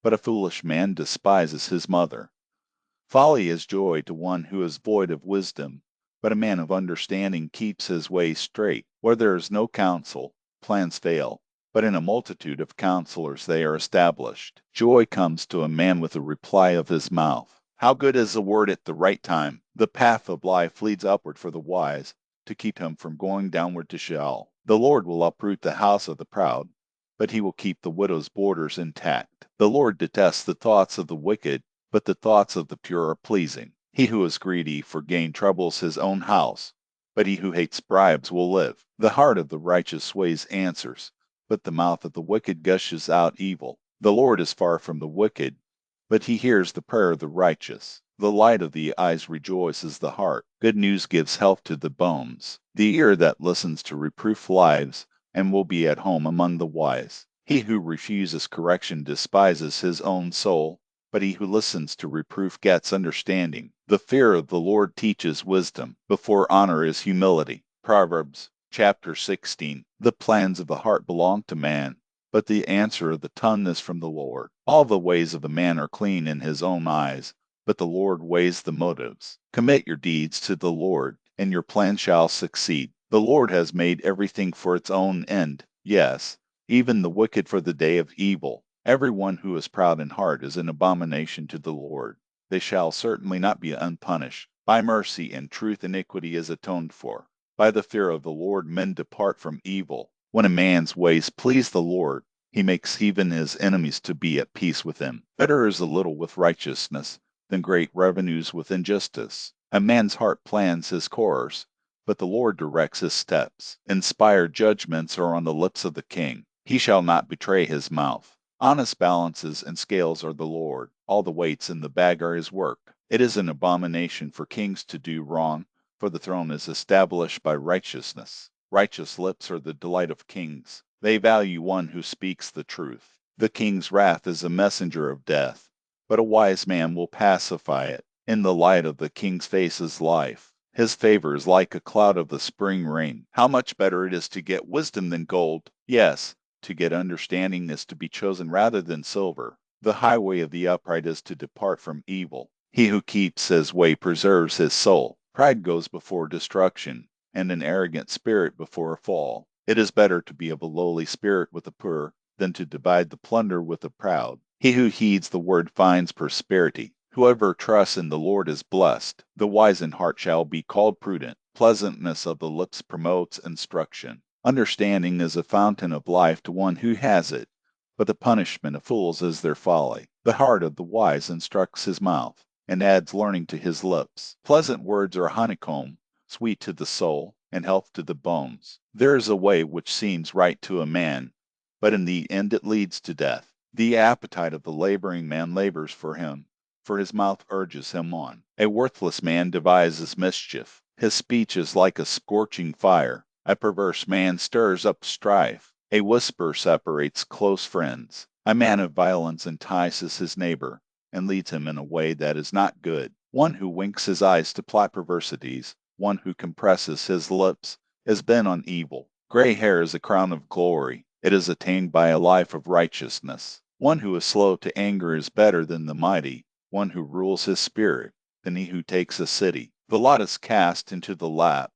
but a foolish man despises his mother. Folly is joy to one who is void of wisdom, but a man of understanding keeps his way straight. Where there is no counsel, plans fail, but in a multitude of counselors they are established. Joy comes to a man with the reply of his mouth. How good is a word at the right time! The path of life leads upward for the wise, to keep him from going downward to Sheol. The Lord will uproot the house of the proud, but he will keep the widow's borders intact. The Lord detests the thoughts of the wicked, but the thoughts of the pure are pleasing. He who is greedy for gain troubles his own house, but he who hates bribes will live. The heart of the righteous sways answers, but the mouth of the wicked gushes out evil. The Lord is far from the wicked, but he hears the prayer of the righteous. The light of the eyes rejoices the heart. Good news gives health to the bones. The ear that listens to reproof lives, and will be at home among the wise. He who refuses correction despises his own soul, but he who listens to reproof gets understanding. The fear of the Lord teaches wisdom. Before honor is humility. Proverbs chapter 16. The plans of the heart belong to man, but the answer of the tongue is from the Lord. All the ways of a man are clean in his own eyes, but the Lord weighs the motives. Commit your deeds to the Lord, and your plan shall succeed. The Lord has made everything for its own end, yes, even the wicked for the day of evil. Everyone who is proud in heart is an abomination to the Lord. They shall certainly not be unpunished. By mercy and truth iniquity is atoned for. By the fear of the Lord men depart from evil. When a man's ways please the Lord, he makes even his enemies to be at peace with him. Better is a little with righteousness than great revenues with injustice. A man's heart plans his course, but the Lord directs his steps. Inspired judgments are on the lips of the king. He shall not betray his mouth. Honest balances and scales are the Lord. All the weights in the bag are his work. It is an abomination for kings to do wrong, for the throne is established by righteousness. Righteous lips are the delight of kings. They value one who speaks the truth. The king's wrath is a messenger of death, but a wise man will pacify it. In the light of the king's face is life. His favor is like a cloud of the spring rain. How much better it is to get wisdom than gold. Yes, to get understanding is to be chosen rather than silver. The highway of the upright is to depart from evil. He who keeps his way preserves his soul. Pride goes before destruction, and an arrogant spirit before a fall. It is better to be of a lowly spirit with the poor than to divide the plunder with the proud. He who heeds the word finds prosperity. Whoever trusts in the Lord is blessed. The wise in heart shall be called prudent. Pleasantness of the lips promotes instruction. Understanding is a fountain of life to one who has it, but the punishment of fools is their folly. The heart of the wise instructs his mouth, and adds learning to his lips. Pleasant words are a honeycomb, sweet to the soul, and health to the bones. There is a way which seems right to a man, but in the end it leads to death. The appetite of the laboring man labors for him, for his mouth urges him on. A worthless man devises mischief. His speech is like a scorching fire. A perverse man stirs up strife. A whisper separates close friends. A man of violence entices his neighbor, and leads him in a way that is not good. One who winks his eyes to plot perversities, one who compresses his lips, is bent on evil. Gray hair is a crown of glory. It is attained by a life of righteousness. One who is slow to anger is better than the mighty, one who rules his spirit than he who takes a city. The lot is cast into the lap,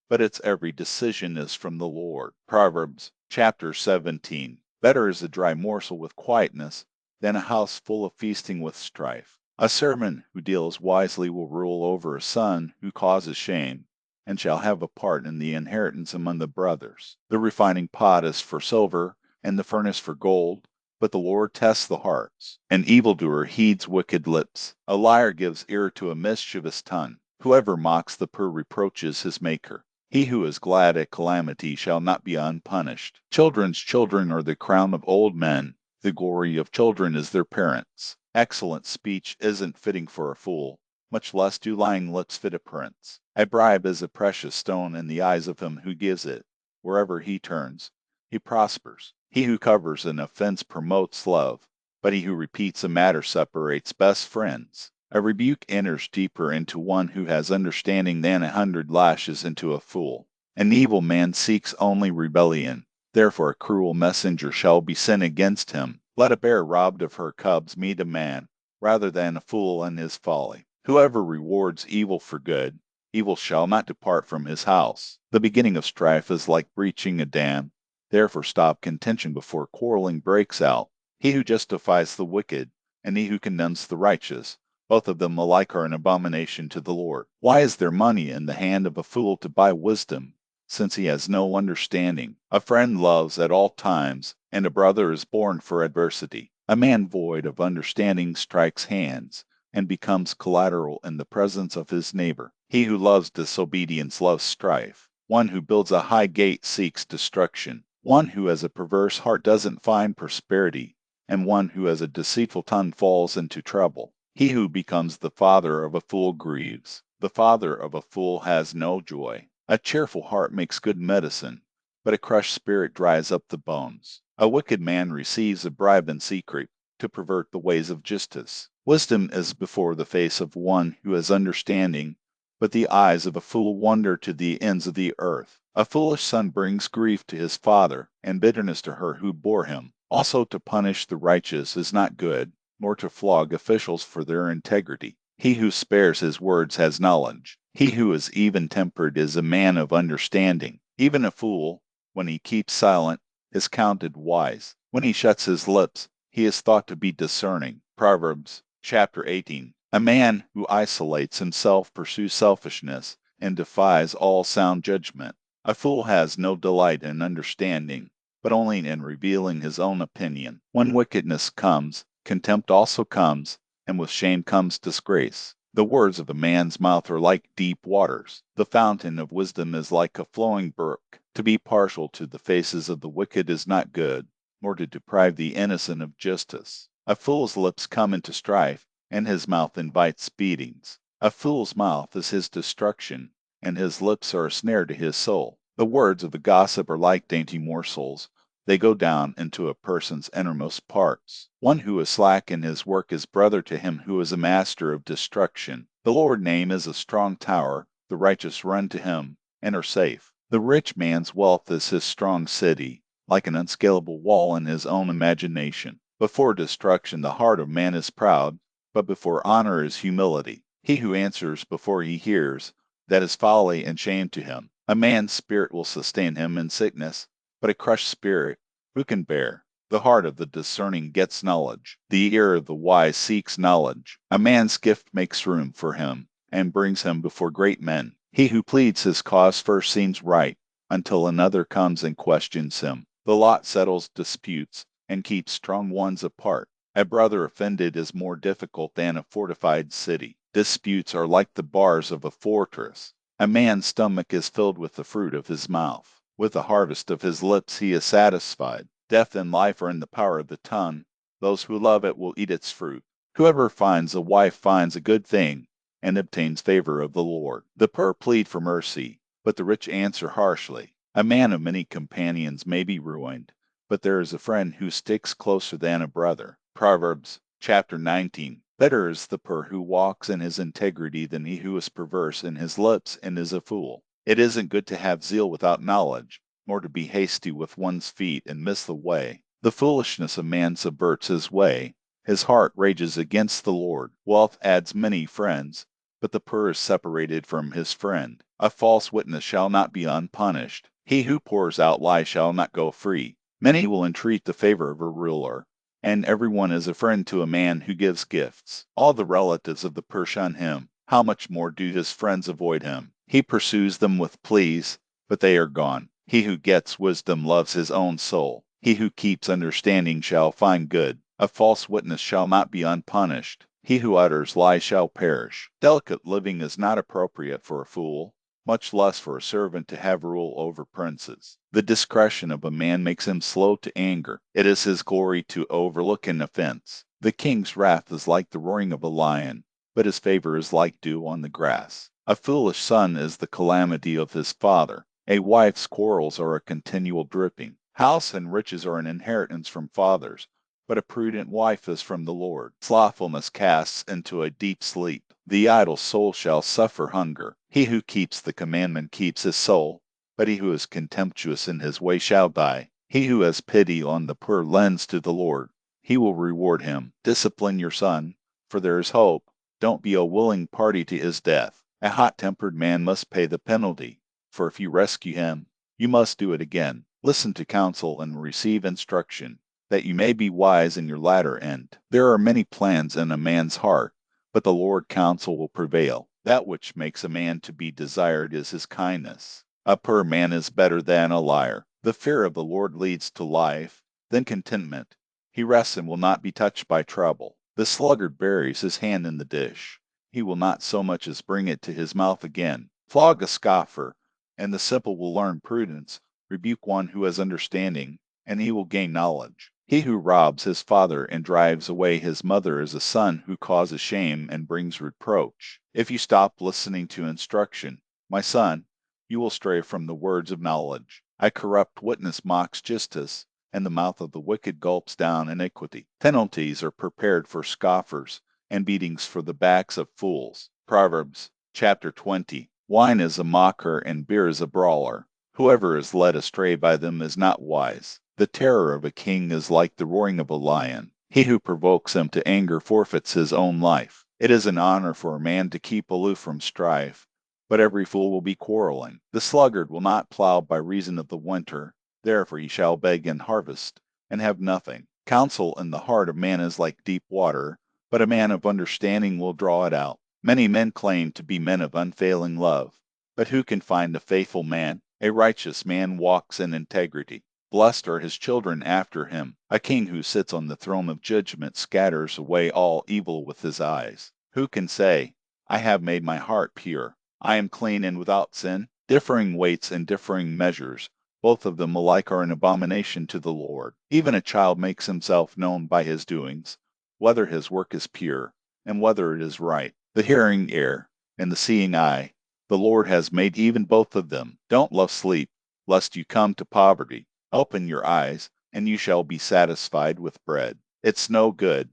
but its every decision is from the Lord. Proverbs chapter 17. Better is a dry morsel with quietness than a house full of feasting with strife. A servant who deals wisely will rule over a son who causes shame, and shall have a part in the inheritance among the brothers. The refining pot is for silver, and the furnace for gold, but the Lord tests the hearts. An evildoer heeds wicked lips. A liar gives ear to a mischievous tongue. Whoever mocks the poor reproaches his Maker. He who is glad at calamity shall not be unpunished. Children's children are the crown of old men. The glory of children is their parents. Excellent speech isn't fitting for a fool, much less do lying lips fit a prince. A bribe is a precious stone in the eyes of him who gives it. Wherever he turns, he prospers. He who covers an offense promotes love, but he who repeats a matter separates best friends. A rebuke enters deeper into one who has understanding than 100 lashes into a fool. An evil man seeks only rebellion. Therefore a cruel messenger shall be sent against him. Let a bear robbed of her cubs meet a man, rather than a fool in his folly. Whoever rewards evil for good, evil shall not depart from his house. The beginning of strife is like breaching a dam. Therefore stop contention before quarreling breaks out. He who justifies the wicked, and he who condemns the righteous, both of them alike are an abomination to the Lord. Why is there money in the hand of a fool to buy wisdom, since he has no understanding? A friend loves at all times, and a brother is born for adversity. A man void of understanding strikes hands, and becomes collateral in the presence of his neighbor. He who loves disobedience loves strife. One who builds a high gate seeks destruction. One who has a perverse heart doesn't find prosperity, and one who has a deceitful tongue falls into trouble. He who becomes the father of a fool grieves. The father of a fool has no joy. A cheerful heart makes good medicine, but a crushed spirit dries up the bones. A wicked man receives a bribe in secret to pervert the ways of justice. Wisdom is before the face of one who has understanding, but the eyes of a fool wander to the ends of the earth. A foolish son brings grief to his father, and bitterness to her who bore him. Also to punish the righteous is not good, nor to flog officials for their integrity. He who spares his words has knowledge. He who is even-tempered is a man of understanding. Even a fool, when he keeps silent, is counted wise. When he shuts his lips, he is thought to be discerning. Proverbs chapter 18. A man who isolates himself pursues selfishness and defies all sound judgment. A fool has no delight in understanding, but only in revealing his own opinion. When wickedness comes, contempt also comes, and with shame comes disgrace. The words of a man's mouth are like deep waters. The fountain of wisdom is like a flowing brook. To be partial to the faces of the wicked is not good, nor to deprive the innocent of justice. A fool's lips come into strife, and his mouth invites beatings. A fool's mouth is his destruction, and his lips are a snare to his soul. The words of a gossip are like dainty morsels. They go down into a person's innermost parts. One who is slack in his work is brother to him who is a master of destruction. The Lord's name is a strong tower. The righteous run to him and are safe. The rich man's wealth is his strong city, like an unscalable wall in his own imagination. Before destruction the heart of man is proud, but before honor is humility. He who answers before he hears, that is folly and shame to him. A man's spirit will sustain him in sickness, but a crushed spirit who can bear? The heart of the discerning gets knowledge. The ear of the wise seeks knowledge. A man's gift makes room for him, and brings him before great men. He who pleads his cause first seems right, until another comes and questions him. The lot settles disputes, and keeps strong ones apart. A brother offended is more difficult than a fortified city. Disputes are like the bars of a fortress. A man's stomach is filled with the fruit of his mouth. With the harvest of his lips he is satisfied. Death and life are in the power of the tongue. Those who love it will eat its fruit. Whoever finds a wife finds a good thing, and obtains favor of the Lord. The poor plead for mercy, but the rich answer harshly. A man of many companions may be ruined, but there is a friend who sticks closer than a brother. Proverbs chapter 19. Better is the poor who walks in his integrity than he who is perverse in his lips and is a fool. It isn't good to have zeal without knowledge, nor to be hasty with one's feet and miss the way. The foolishness of man subverts his way. His heart rages against the Lord. Wealth adds many friends, but the poor is separated from his friend. A false witness shall not be unpunished. He who pours out lies shall not go free. Many will entreat the favor of a ruler, and everyone is a friend to a man who gives gifts. All the relatives of the poor shun him. How much more do his friends avoid him? He pursues them with pleas, but they are gone. He who gets wisdom loves his own soul. He who keeps understanding shall find good. A false witness shall not be unpunished. He who utters lies shall perish. Delicate living is not appropriate for a fool, much less for a servant to have rule over princes. The discretion of a man makes him slow to anger. It is his glory to overlook an offense. The king's wrath is like the roaring of a lion, but his favor is like dew on the grass. A foolish son is the calamity of his father. A wife's quarrels are a continual dripping. House and riches are an inheritance from fathers, but a prudent wife is from the Lord. Slothfulness casts into a deep sleep. The idle soul shall suffer hunger. He who keeps the commandment keeps his soul, but he who is contemptuous in his way shall die. He who has pity on the poor lends to the Lord. He will reward him. Discipline your son, for there is hope. Don't be a willing party to his death. A hot-tempered man must pay the penalty, for if you rescue him, you must do it again. Listen to counsel and receive instruction, that you may be wise in your latter end. There are many plans in a man's heart, but the Lord's counsel will prevail. That which makes a man to be desired is his kindness. A poor man is better than a liar. The fear of the Lord leads to life, then contentment. He rests and will not be touched by trouble. The sluggard buries his hand in the dish. He will not so much as bring it to his mouth again. Flog a scoffer, and the simple will learn prudence. Rebuke one who has understanding, and he will gain knowledge. He who robs his father and drives away his mother is a son who causes shame and brings reproach. If you stop listening to instruction, my son, you will stray from the words of knowledge. A corrupt witness mocks justice, and the mouth of the wicked gulps down iniquity. Penalties are prepared for scoffers, and beatings for the backs of fools. Proverbs chapter 20. Wine is a mocker, and beer is a brawler. Whoever is led astray by them is not wise. The terror of a king is like the roaring of a lion. He who provokes him to anger forfeits his own life. It is an honor for a man to keep aloof from strife, but every fool will be quarreling. The sluggard will not plow by reason of the winter, therefore he shall beg in harvest, and have nothing. Counsel in the heart of man is like deep water, but a man of understanding will draw it out. Many men claim to be men of unfailing love, but who can find a faithful man? A righteous man walks in integrity. Blessed are his children after him. A king who sits on the throne of judgment scatters away all evil with his eyes. Who can say, I have made my heart pure, I am clean and without sin? Differing weights and differing measures, both of them alike are an abomination to the Lord. Even a child makes himself known by his doings, whether his work is pure, and whether it is right. The hearing ear and the seeing eye, the Lord has made even both of them. Don't love sleep, lest you come to poverty. Open your eyes, and you shall be satisfied with bread. It's no good,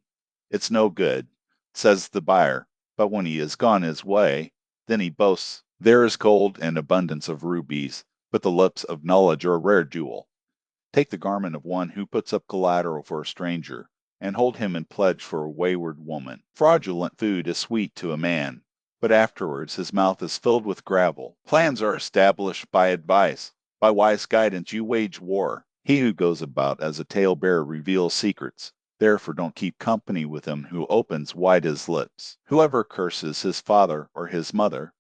says the buyer, but when he has gone his way, then he boasts, there is gold and abundance of rubies, but the lips of knowledge are a rare jewel. Take the garment of one who puts up collateral for a stranger, and hold him in pledge for a wayward woman. Fraudulent food is sweet to a man, but afterwards his mouth is filled with gravel. Plans are established by advice. By wise guidance you wage war. He who goes about as a talebearer reveals secrets. Therefore don't keep company with him who opens wide his lips. Whoever curses his father or his mother,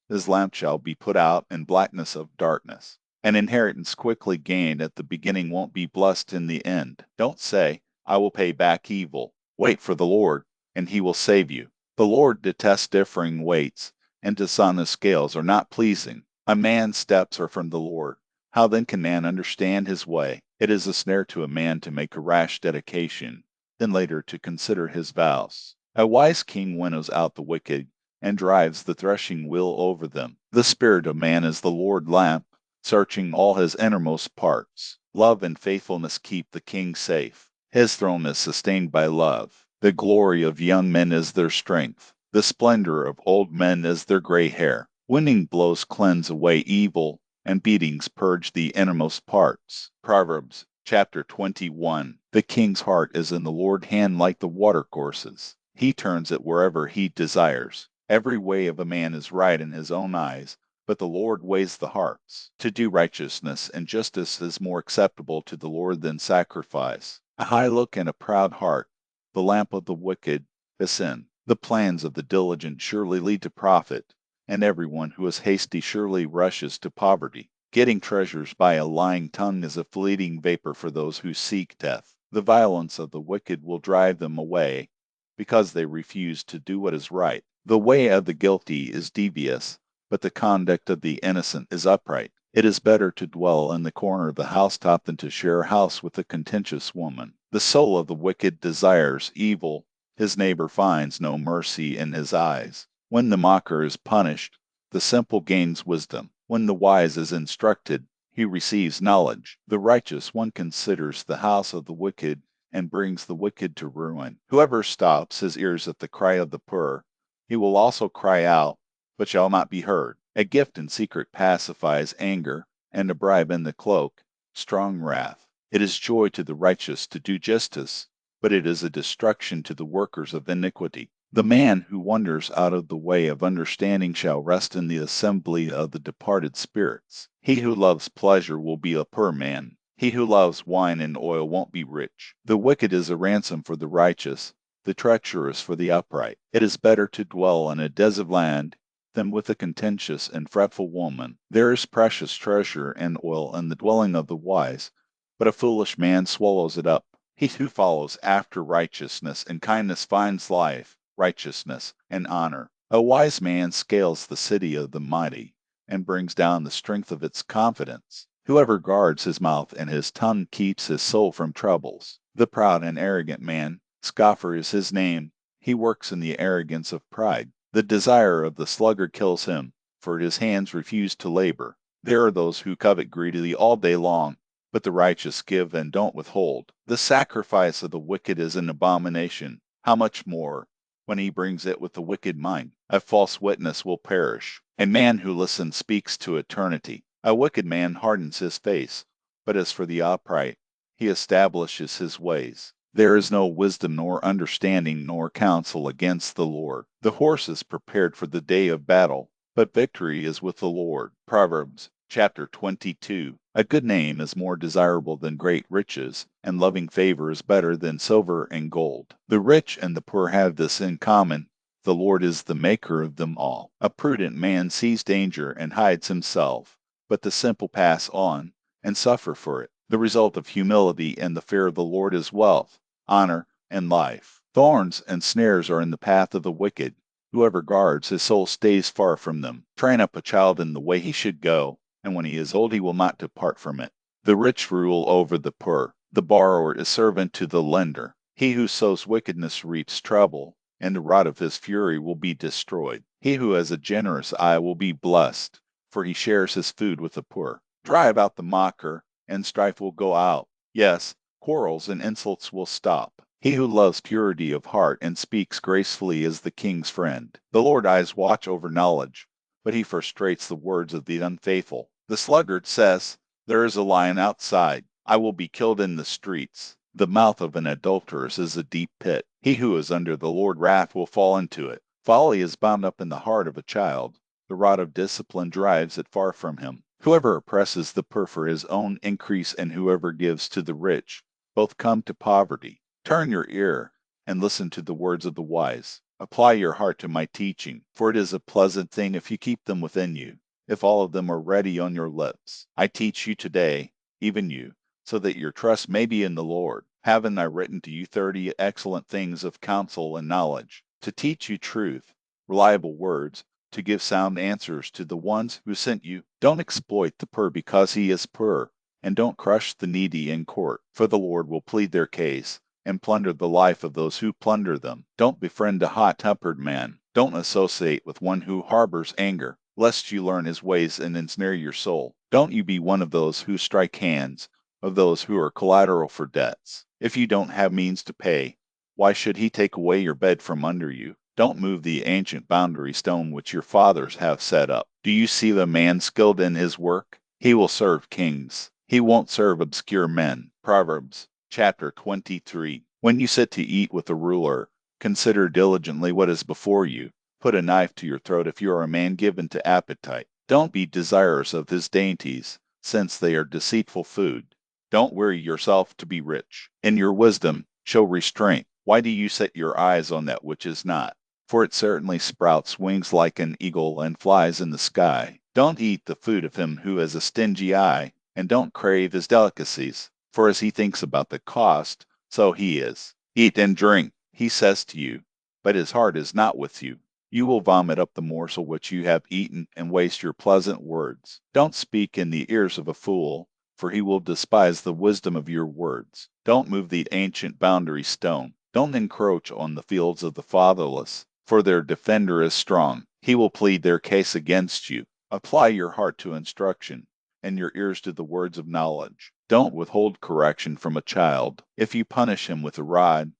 his lamp shall be put out in blackness of darkness. An inheritance quickly gained at the beginning won't be blessed in the end. Don't say, I will pay back evil. Wait for the Lord, and he will save you. The Lord detests differing weights, and dishonest scales are not pleasing. A man's steps are from the Lord. How then can man understand his way? It is a snare to a man to make a rash dedication, then later to consider his vows. A wise king winnows out the wicked, and drives the threshing wheel over them. The spirit of man is the Lord's lamp, searching all his innermost parts. Love and faithfulness keep the king safe. His throne is sustained by love. The glory of young men is their strength. The splendor of old men is their gray hair. Winning blows cleanse away evil, and beatings purge the innermost parts. Proverbs chapter 21. The king's heart is in the Lord's hand like the watercourses. He turns it wherever he desires. Every way of a man is right in his own eyes, but the Lord weighs the hearts. To do righteousness and justice is more acceptable to the Lord than sacrifice. A high look and a proud heart, the lamp of the wicked, is sin. The plans of the diligent surely lead to profit, and everyone who is hasty surely rushes to poverty. Getting treasures by a lying tongue is a fleeting vapor for those who seek death. The violence of the wicked will drive them away, because they refuse to do what is right. The way of the guilty is devious, but the conduct of the innocent is upright. It is better to dwell in the corner of the housetop than to share a house with a contentious woman. The soul of the wicked desires evil, his neighbor finds no mercy in his eyes. When the mocker is punished, the simple gains wisdom. When the wise is instructed, he receives knowledge. The righteous one considers the house of the wicked, and brings the wicked to ruin. Whoever stops his ears at the cry of the poor, he will also cry out, but shall not be heard. A gift in secret pacifies anger, and a bribe in the cloak, strong wrath. It is joy to the righteous to do justice, but it is a destruction to the workers of iniquity. The man who wanders out of the way of understanding shall rest in the assembly of the departed spirits. He who loves pleasure will be a poor man. He who loves wine and oil won't be rich. The wicked is a ransom for the righteous, the treacherous for the upright. It is better to dwell in a desert land than with a contentious and fretful woman. There is precious treasure and oil in the dwelling of the wise, but a foolish man swallows it up. He who follows after righteousness and kindness finds life, righteousness, and honor. A wise man scales the city of the mighty, and brings down the strength of its confidence. Whoever guards his mouth and his tongue keeps his soul from troubles. The proud and arrogant man, scoffer is his name, he works in the arrogance of pride. The desire of the sluggard kills him, for his hands refuse to labor. There are those who covet greedily all day long, but the righteous give and don't withhold. The sacrifice of the wicked is an abomination. How much more when he brings it with a wicked mind? A false witness will perish. A man who listens speaks to eternity. A wicked man hardens his face, but as for the upright, he establishes his ways. There is no wisdom nor understanding nor counsel against the Lord. The horse is prepared for the day of battle, but victory is with the Lord. Proverbs chapter 22. A good name is more desirable than great riches, and loving favor is better than silver and gold. The rich and the poor have this in common: the Lord is the maker of them all. A prudent man sees danger and hides himself, but the simple pass on and suffer for it. The result of humility and the fear of the Lord is wealth, honor, and life. Thorns and snares are in the path of the wicked. Whoever guards his soul stays far from them. Train up a child in the way he should go, and when he is old he will not depart from it. The rich rule over the poor. The borrower is servant to the lender. He who sows wickedness reaps trouble, and the rod of his fury will be destroyed. He who has a generous eye will be blessed, for he shares his food with the poor. Drive out the mocker, and strife will go out. Yes, quarrels and insults will stop. He who loves purity of heart and speaks gracefully is the king's friend. The Lord eyes watch over knowledge, but he frustrates the words of the unfaithful. The sluggard says, "There is a lion outside. I will be killed in the streets." The mouth of an adulteress is a deep pit. He who is under the Lord's wrath will fall into it. Folly is bound up in the heart of a child. The rod of discipline drives it far from him. Whoever oppresses the poor for his own increase and whoever gives to the rich, both come to poverty. Turn your ear and listen to the words of the wise. Apply your heart to my teaching, for it is a pleasant thing if you keep them within you, if all of them are ready on your lips. I teach you today, even you, so that your trust may be in the Lord. Haven't I written to you 30 excellent things of counsel and knowledge, to teach you truth, reliable words, to give sound answers to the ones who sent you? Don't exploit the poor because he is poor, and don't crush the needy in court, for the Lord will plead their case and plunder the life of those who plunder them. Don't befriend a hot-tempered man. Don't associate with one who harbors anger, lest you learn his ways and ensnare your soul. Don't you be one of those who strike hands, of those who are collateral for debts. If you don't have means to pay, why should he take away your bed from under you? Don't move the ancient boundary stone which your fathers have set up. Do you see the man skilled in his work? He will serve kings. He won't serve obscure men. Proverbs chapter 23. When you sit to eat with a ruler, consider diligently what is before you. Put a knife to your throat if you are a man given to appetite. Don't be desirous of his dainties, since they are deceitful food. Don't weary yourself to be rich. In your wisdom, show restraint. Why do you set your eyes on that which is not? For it certainly sprouts wings like an eagle and flies in the sky. Don't eat the food of him who has a stingy eye, and don't crave his delicacies. For as he thinks about the cost, so he is. Eat and drink, he says to you, but his heart is not with you. You will vomit up the morsel which you have eaten and waste your pleasant words. Don't speak in the ears of a fool, for he will despise the wisdom of your words. Don't move the ancient boundary stone. Don't encroach on the fields of the fatherless, for their defender is strong. He will plead their case against you. Apply your heart to instruction, and your ears to the words of knowledge. Don't withhold correction from a child. If you punish him with a rod,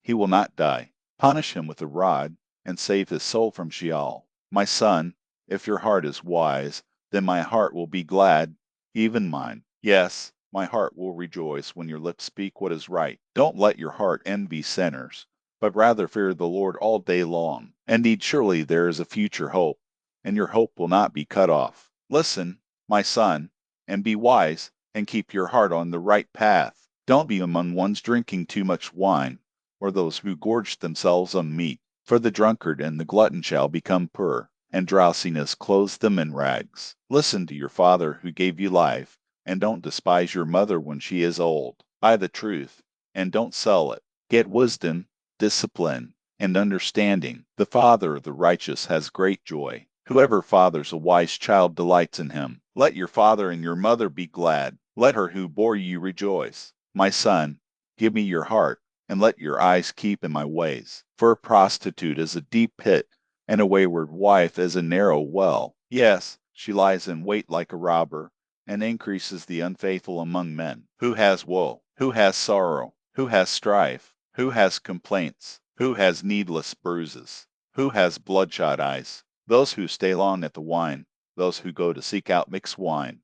he will not die. Punish him with a rod, and save his soul from Sheol. My son, if your heart is wise, then my heart will be glad, even mine. Yes, my heart will rejoice when your lips speak what is right. Don't let your heart envy sinners, but rather fear the Lord all day long. Indeed, surely there is a future hope, and your hope will not be cut off. Listen, my son, and be wise, and keep your heart on the right path. Don't be among ones drinking too much wine, or those who gorge themselves on meat. For the drunkard and the glutton shall become poor, and drowsiness clothes them in rags. Listen to your father who gave you life, and don't despise your mother when she is old. Buy the truth, and don't sell it. Get wisdom, discipline, and understanding. The father of the righteous has great joy. Whoever fathers a wise child delights in him. Let your father and your mother be glad. Let her who bore you rejoice. My son, give me your heart, and let your eyes keep in my ways. For a prostitute is a deep pit, and a wayward wife is a narrow well. Yes, she lies in wait like a robber, and increases the unfaithful among men. Who has woe? Who has sorrow? Who has strife? Who has complaints? Who has needless bruises? Who has bloodshot eyes? Those who stay long at the wine, those who go to seek out mixed wine.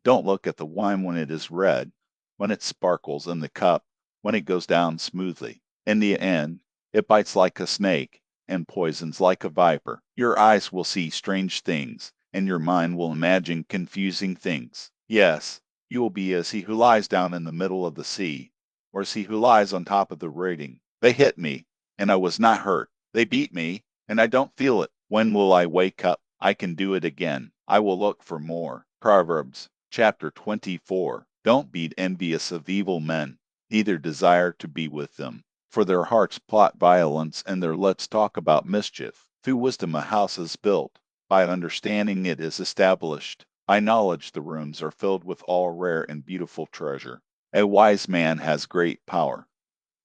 Don't look at the wine when it is red, when it sparkles in the cup, when it goes down smoothly. In the end, it bites like a snake, and poisons like a viper. Your eyes will see strange things, and your mind will imagine confusing things. Yes, you will be as he who lies down in the middle of the sea, or as he who lies on top of the grating. They hit me, and I was not hurt. They beat me, and I don't feel it. When will I wake up? I can do it again. I will look for more. Proverbs chapter 24. Don't be envious of evil men, neither desire to be with them. For their hearts plot violence, and their lips talk about mischief. Through wisdom a house is built, by understanding it is established. By knowledge the rooms are filled with all rare and beautiful treasure. A wise man has great power.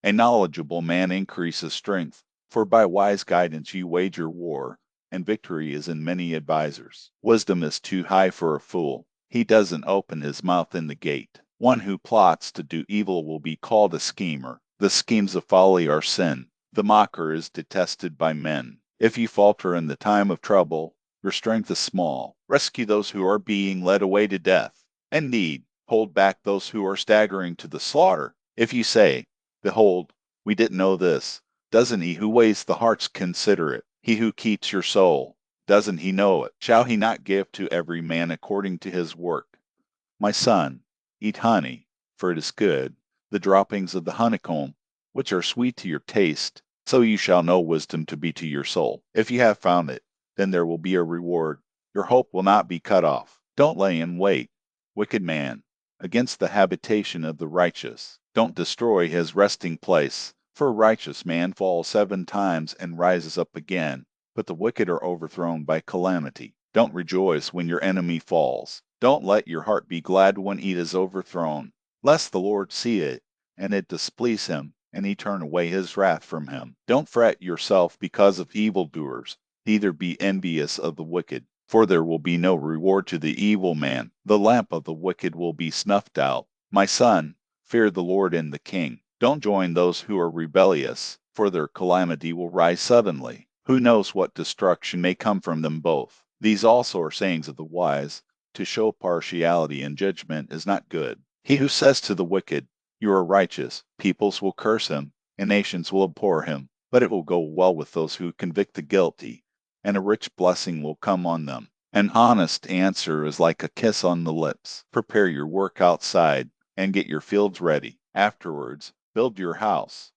A knowledgeable man increases strength. For by wise guidance you wager war, and victory is in many advisers. Wisdom is too high for a fool. He doesn't open his mouth in the gate. One who plots to do evil will be called a schemer. The schemes of folly are sin. The mocker is detested by men. If you falter in the time of trouble, your strength is small. Rescue those who are being led away to death. Indeed, hold back those who are staggering to the slaughter. If you say, behold, we didn't know this, doesn't he who weighs the hearts consider it? He who keeps your soul, doesn't he know it? Shall he not give to every man according to his work? My son, eat honey, for it is good, the droppings of the honeycomb, which are sweet to your taste, so you shall know wisdom to be to your soul. If you have found it, then there will be a reward. Your hope will not be cut off. Don't lay in wait, wicked man, against the habitation of the righteous. Don't destroy his resting place. For a righteous man falls 7 times and rises up again, but the wicked are overthrown by calamity. Don't rejoice when your enemy falls. Don't let your heart be glad when he is overthrown, lest the Lord see it, and it displease him, and he turn away his wrath from him. Don't fret yourself because of evildoers, neither be envious of the wicked, for there will be no reward to the evil man. The lamp of the wicked will be snuffed out. My son, fear the Lord and the king. Don't join those who are rebellious, for their calamity will rise suddenly. Who knows what destruction may come from them both? These also are sayings of the wise. To show partiality in judgment is not good. He who says to the wicked, you are righteous, peoples will curse him, and nations will abhor him. But it will go well with those who convict the guilty, and a rich blessing will come on them. An honest answer is like a kiss on the lips. Prepare your work outside, and get your fields ready. Afterwards, build your house.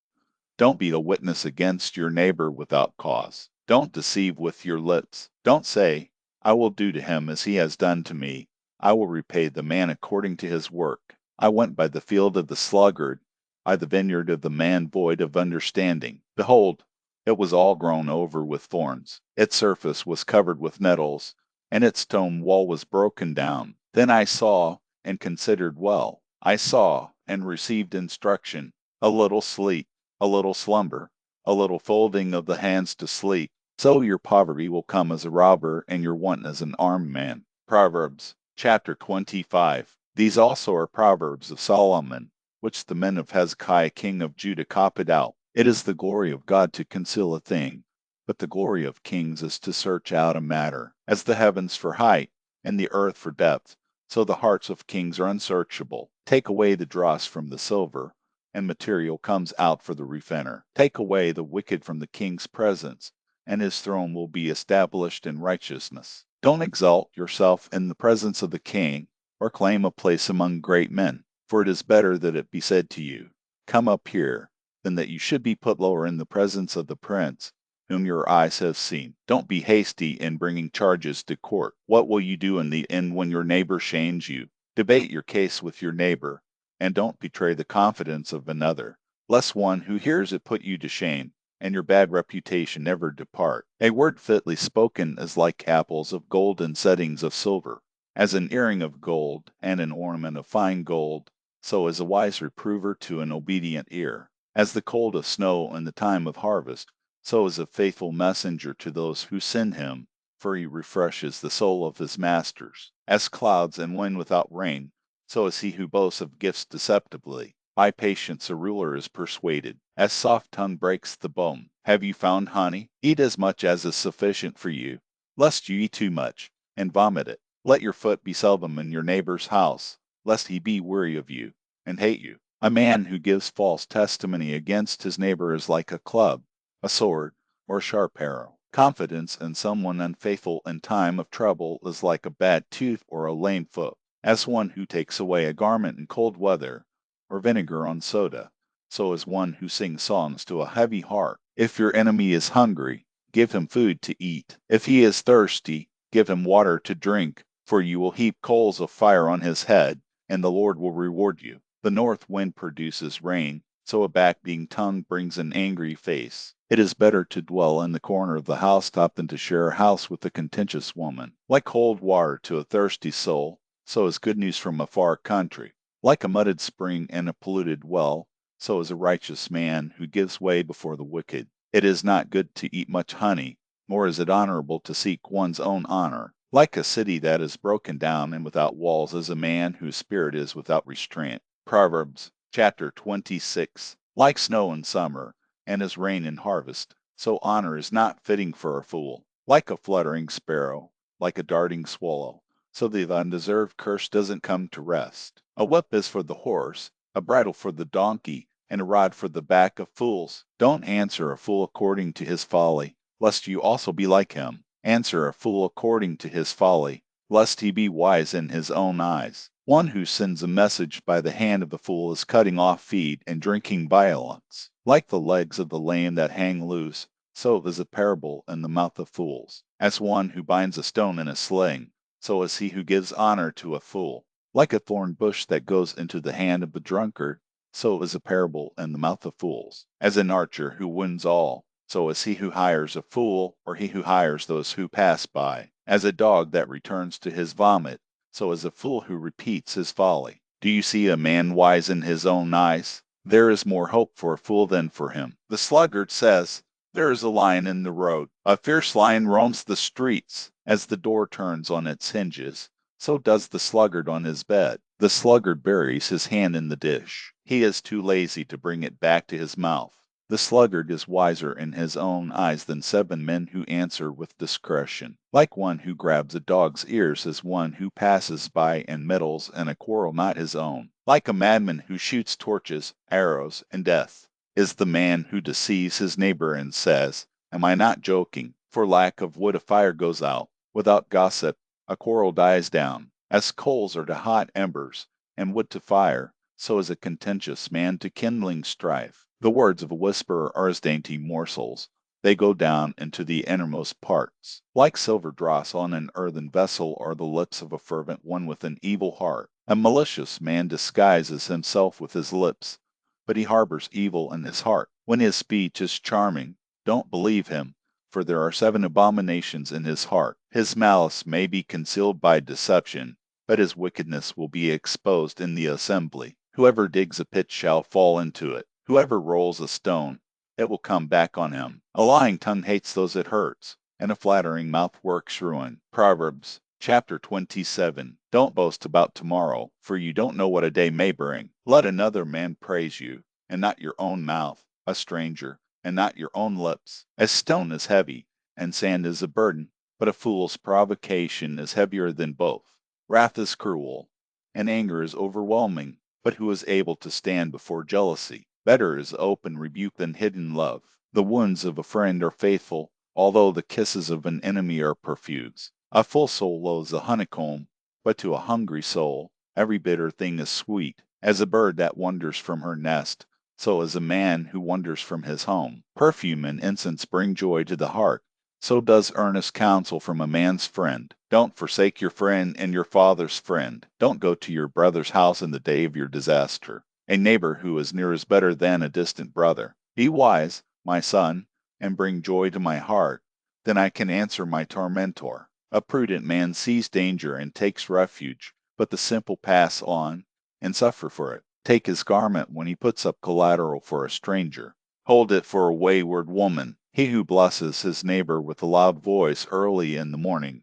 Don't be a witness against your neighbor without cause. Don't deceive with your lips. Don't say, I will do to him as he has done to me. I will repay the man according to his work. I went by the field of the sluggard, by the vineyard of the man void of understanding. Behold, it was all grown over with thorns. Its surface was covered with nettles, and its stone wall was broken down. Then I saw and considered well. I saw and received instruction. A little sleep, a little slumber, a little folding of the hands to sleep. So your poverty will come as a robber, and your want as an armed man. Proverbs chapter 25. These also are proverbs of Solomon, which the men of Hezekiah king of Judah copied out. It is the glory of God to conceal a thing, but the glory of kings is to search out a matter. As the heavens for height, and the earth for depth, so the hearts of kings are unsearchable. Take away the dross from the silver, and material comes out for the refiner. Take away the wicked from the king's presence, and his throne will be established in righteousness. Don't exalt yourself in the presence of the king, or claim a place among great men, for it is better that it be said to you, Come up here, than that you should be put lower in the presence of the prince, whom your eyes have seen. Don't be hasty in bringing charges to court. What will you do in the end when your neighbor shames you? Debate your case with your neighbor, and don't betray the confidence of another, lest one who hears it put you to shame, and your bad reputation never depart. A word fitly spoken is like apples of gold in settings of silver. As an earring of gold, and an ornament of fine gold, so is a wise reprover to an obedient ear. As the cold of snow in the time of harvest, so is a faithful messenger to those who send him, for he refreshes the soul of his masters. As clouds and wind without rain, so is he who boasts of gifts deceptively. By patience a ruler is persuaded, as soft tongue breaks the bone. Have you found honey? Eat as much as is sufficient for you, lest you eat too much, and vomit it. Let your foot be seldom in your neighbor's house, lest he be weary of you, and hate you. A man who gives false testimony against his neighbor is like a club, a sword, or a sharp arrow. Confidence in someone unfaithful in time of trouble is like a bad tooth or a lame foot. As one who takes away a garment in cold weather, or vinegar on soda, so is one who sings songs to a heavy heart. If your enemy is hungry, give him food to eat. If he is thirsty, give him water to drink, for you will heap coals of fire on his head, and the Lord will reward you. The north wind produces rain, so a back-beating tongue brings an angry face. It is better to dwell in the corner of the housetop than to share a house with a contentious woman. Like cold water to a thirsty soul, so is good news from a far country. Like a muddied spring and a polluted well, so is a righteous man who gives way before the wicked. It is not good to eat much honey, nor is it honorable to seek one's own honor. Like a city that is broken down and without walls is a man whose spirit is without restraint. Proverbs chapter 26. Like snow in summer, and as rain in harvest, so honor is not fitting for a fool. Like a fluttering sparrow, like a darting swallow, so the undeserved curse doesn't come to rest. A whip is for the horse, a bridle for the donkey, and a rod for the back of fools. Don't answer a fool according to his folly, lest you also be like him. Answer a fool according to his folly, lest he be wise in his own eyes. One who sends a message by the hand of the fool is cutting off feet and drinking violence. Like the legs of the lame that hang loose, so is a parable in the mouth of fools. As one who binds a stone in a sling, so is he who gives honor to a fool. Like a thorn bush that goes into the hand of the drunkard, so is a parable in the mouth of fools. As an archer who wins all, so is he who hires a fool, or he who hires those who pass by. As a dog that returns to his vomit, so is a fool who repeats his folly. Do you see a man wise in his own eyes? There is more hope for a fool than for him. The sluggard says, There is a lion in the road. A fierce lion roams the streets. As the door turns on its hinges, so does the sluggard on his bed. The sluggard buries his hand in the dish. He is too lazy to bring it back to his mouth. The sluggard is wiser in his own eyes than 7 men who answer with discretion. Like one who grabs a dog's ears is one who passes by and meddles in a quarrel not his own. Like a madman who shoots torches, arrows, and death, is the man who deceives his neighbor and says, Am I not joking? For lack of wood a fire goes out. Without gossip, a quarrel dies down. As coals are to hot embers, and wood to fire, so is a contentious man to kindling strife. The words of a whisperer are as dainty morsels. They go down into the innermost parts. Like silver dross on an earthen vessel are the lips of a fervent one with an evil heart. A malicious man disguises himself with his lips, but he harbors evil in his heart. When his speech is charming, don't believe him, for there are 7 abominations in his heart. His malice may be concealed by deception, but his wickedness will be exposed in the assembly. Whoever digs a pit shall fall into it. Whoever rolls a stone, it will come back on him. A lying tongue hates those it hurts, and a flattering mouth works ruin. Proverbs chapter 27. Don't boast about tomorrow, for you don't know what a day may bring. Let another man praise you, and not your own mouth, a stranger, and not your own lips. A stone is heavy, and sand is a burden, but a fool's provocation is heavier than both. Wrath is cruel, and anger is overwhelming, but who is able to stand before jealousy? Better is open rebuke than hidden love. The wounds of a friend are faithful, although the kisses of an enemy are profuse. A full soul loathes a honeycomb, but to a hungry soul every bitter thing is sweet. As a bird that wanders from her nest, so is a man who wanders from his home. Perfume and incense bring joy to the heart, so does earnest counsel from a man's friend. Don't forsake your friend and your father's friend. Don't go to your brother's house in the day of your disaster. A neighbor who is near is better than a distant brother. Be wise, my son, and bring joy to my heart. Then I can answer my tormentor. A prudent man sees danger and takes refuge, but the simple pass on and suffer for it. Take his garment when he puts up collateral for a stranger. Hold it for a wayward woman. He who blesses his neighbor with a loud voice early in the morning,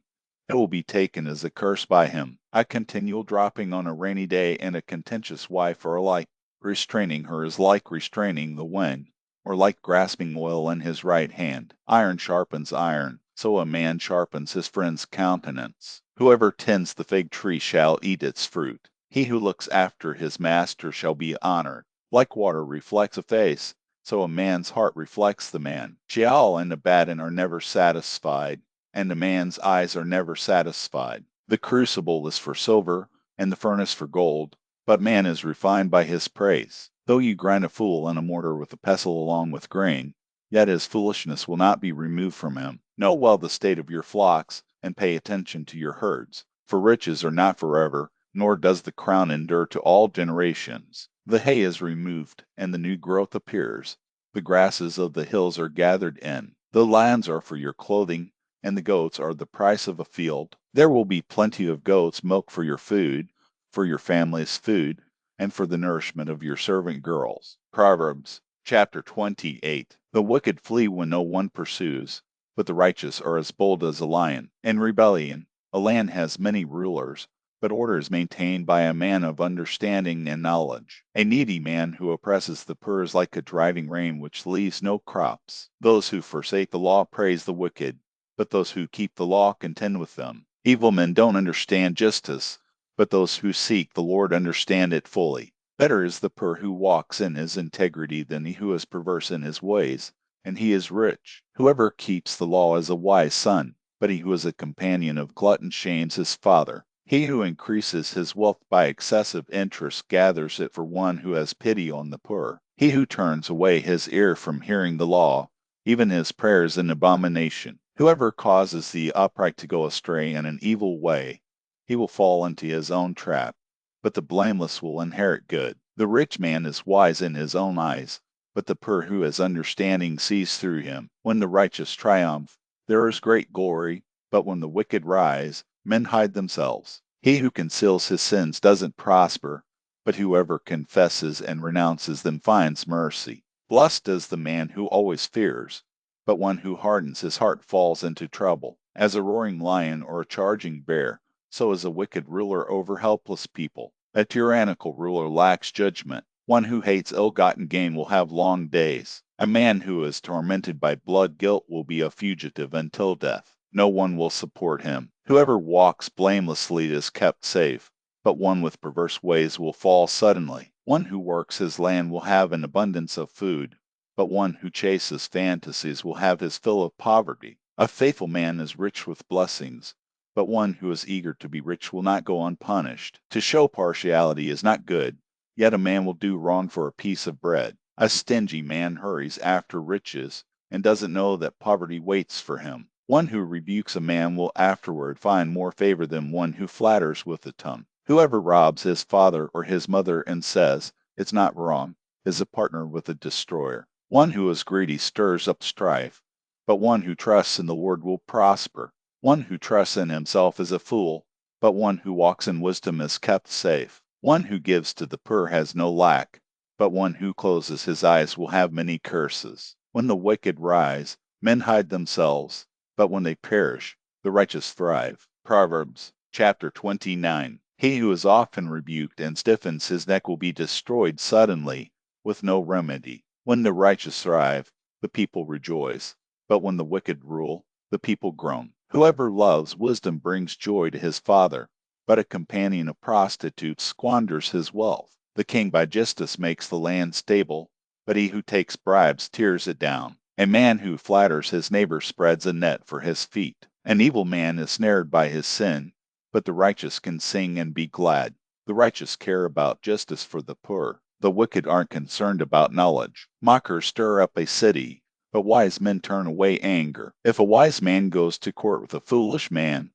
it will be taken as a curse by him. A continual dropping on a rainy day and a contentious wife are alike. Restraining her is like restraining the wind, or like grasping oil in his right hand. Iron sharpens iron, so a man sharpens his friend's countenance. Whoever tends the fig tree shall eat its fruit. He who looks after his master shall be honored. Like water reflects a face, so a man's heart reflects the man. Sheol and Abaddon are never satisfied, and a man's eyes are never satisfied. The crucible is for silver, and the furnace for gold, but man is refined by his praise. Though you grind a fool in a mortar with a pestle along with grain, yet his foolishness will not be removed from him. Know well the state of your flocks, and pay attention to your herds. For riches are not forever, nor does the crown endure to all generations. The hay is removed, and the new growth appears. The grasses of the hills are gathered in. The lambs are for your clothing, and the goats are the price of a field. There will be plenty of goats' milk for your food, for your family's food, and for the nourishment of your servant girls. Proverbs chapter 28. The wicked flee when no one pursues, but the righteous are as bold as a lion. In rebellion, a land has many rulers, but order is maintained by a man of understanding and knowledge. A needy man who oppresses the poor is like a driving rain which leaves no crops. Those who forsake the law praise the wicked, but those who keep the law contend with them. Evil men don't understand justice, but those who seek the Lord understand it fully. Better is the poor who walks in his integrity than he who is perverse in his ways, and he is rich. Whoever keeps the law is a wise son, but he who is a companion of glutton shames his father. He who increases his wealth by excessive interest gathers it for one who has pity on the poor. He who turns away his ear from hearing the law, even his prayer is an abomination. Whoever causes the upright to go astray in an evil way, he will fall into his own trap, but the blameless will inherit good. The rich man is wise in his own eyes, but the poor who has understanding sees through him. When the righteous triumph, there is great glory, but when the wicked rise, men hide themselves. He who conceals his sins doesn't prosper, but whoever confesses and renounces them finds mercy. Blessed is the man who always fears, but one who hardens his heart falls into trouble. As a roaring lion or a charging bear, so is a wicked ruler over helpless people. A tyrannical ruler lacks judgment. One who hates ill-gotten gain will have long days. A man who is tormented by blood guilt will be a fugitive until death. No one will support him. Whoever walks blamelessly is kept safe, but one with perverse ways will fall suddenly. One who works his land will have an abundance of food, but one who chases fantasies will have his fill of poverty. A faithful man is rich with blessings, but one who is eager to be rich will not go unpunished. To show partiality is not good, yet a man will do wrong for a piece of bread. A stingy man hurries after riches and doesn't know that poverty waits for him. One who rebukes a man will afterward find more favor than one who flatters with the tongue. Whoever robs his father or his mother and says, "It's not wrong," is a partner with a destroyer. One who is greedy stirs up strife, but one who trusts in the Lord will prosper. One who trusts in himself is a fool, but one who walks in wisdom is kept safe. One who gives to the poor has no lack, but one who closes his eyes will have many curses. When the wicked rise, men hide themselves, but when they perish, the righteous thrive. Proverbs chapter 29. He who is often rebuked and stiffens his neck will be destroyed suddenly, with no remedy. When the righteous thrive, the people rejoice, but when the wicked rule, the people groan. Whoever loves wisdom brings joy to his father, but a companion of prostitutes squanders his wealth. The king by justice makes the land stable, but he who takes bribes tears it down. A man who flatters his neighbor spreads a net for his feet. An evil man is snared by his sin, but the righteous can sing and be glad. The righteous care about justice for the poor. The wicked aren't concerned about knowledge. Mockers stir up a city, but wise men turn away anger. If a wise man goes to court with a foolish man,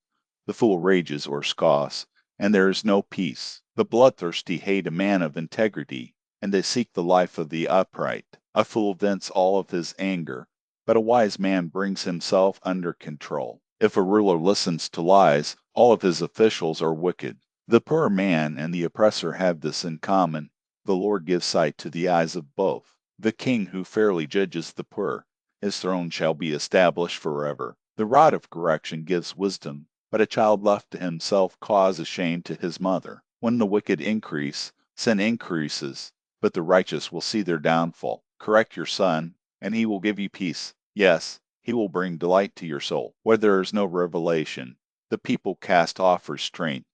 the fool rages or scoffs, and there is no peace. The bloodthirsty hate a man of integrity, and they seek the life of the upright. A fool vents all of his anger, but a wise man brings himself under control. If a ruler listens to lies, all of his officials are wicked. The poor man and the oppressor have this in common: the Lord gives sight to the eyes of both. The king who fairly judges the poor, his throne shall be established forever. The rod of correction gives wisdom, but a child left to himself causes shame to his mother. When the wicked increase, sin increases, but the righteous will see their downfall. Correct your son, and he will give you peace. Yes, he will bring delight to your soul. Where there is no revelation, the people cast off restraint,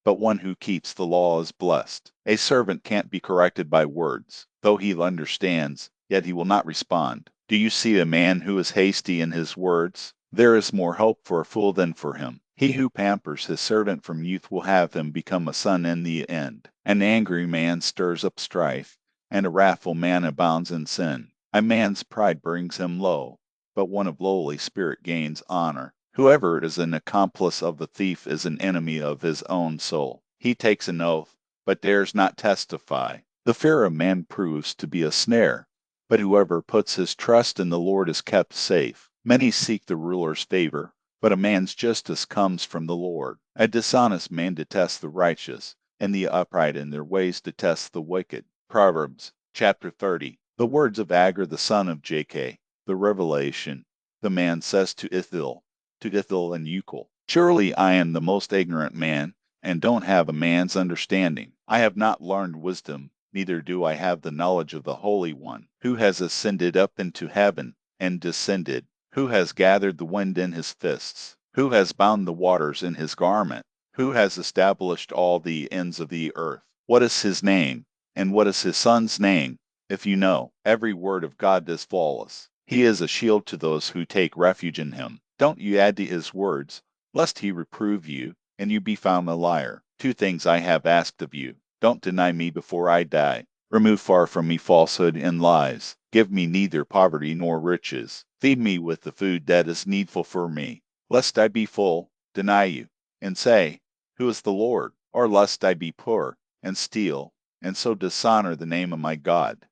but one who keeps the law is blessed. A servant can't be corrected by words. Though he understands, yet he will not respond. Do you see a man who is hasty in his words? There is more hope for a fool than for him. He who pampers his servant from youth will have him become a son in the end. An angry man stirs up strife, and a wrathful man abounds in sin. A man's pride brings him low, but one of lowly spirit gains honor. Whoever is an accomplice of the thief is an enemy of his own soul. He takes an oath, but dares not testify. The fear of man proves to be a snare, but whoever puts his trust in the Lord is kept safe. Many seek the ruler's favor, but a man's justice comes from the Lord. A dishonest man detests the righteous, and the upright in their ways detest the wicked. Proverbs chapter 30. The words of Agur the son of Jakeh, the revelation. The man says to Ithil and Ucal, "Surely I am the most ignorant man, and don't have a man's understanding. I have not learned wisdom, neither do I have the knowledge of the Holy One. Who has ascended up into heaven, and descended? Who has gathered the wind in his fists? Who has bound the waters in his garment? Who has established all the ends of the earth? What is his name, and what is his son's name? If you know, every word of God is flawless. He is a shield to those who take refuge in him. Don't you add to his words, lest he reprove you, and you be found a liar. 2 things I have asked of you. Don't deny me before I die. Remove far from me falsehood and lies. Give me neither poverty nor riches. Feed me with the food that is needful for me, lest I be full, deny you, and say, Who is the Lord? Or lest I be poor, and steal, and so dishonor the name of my God.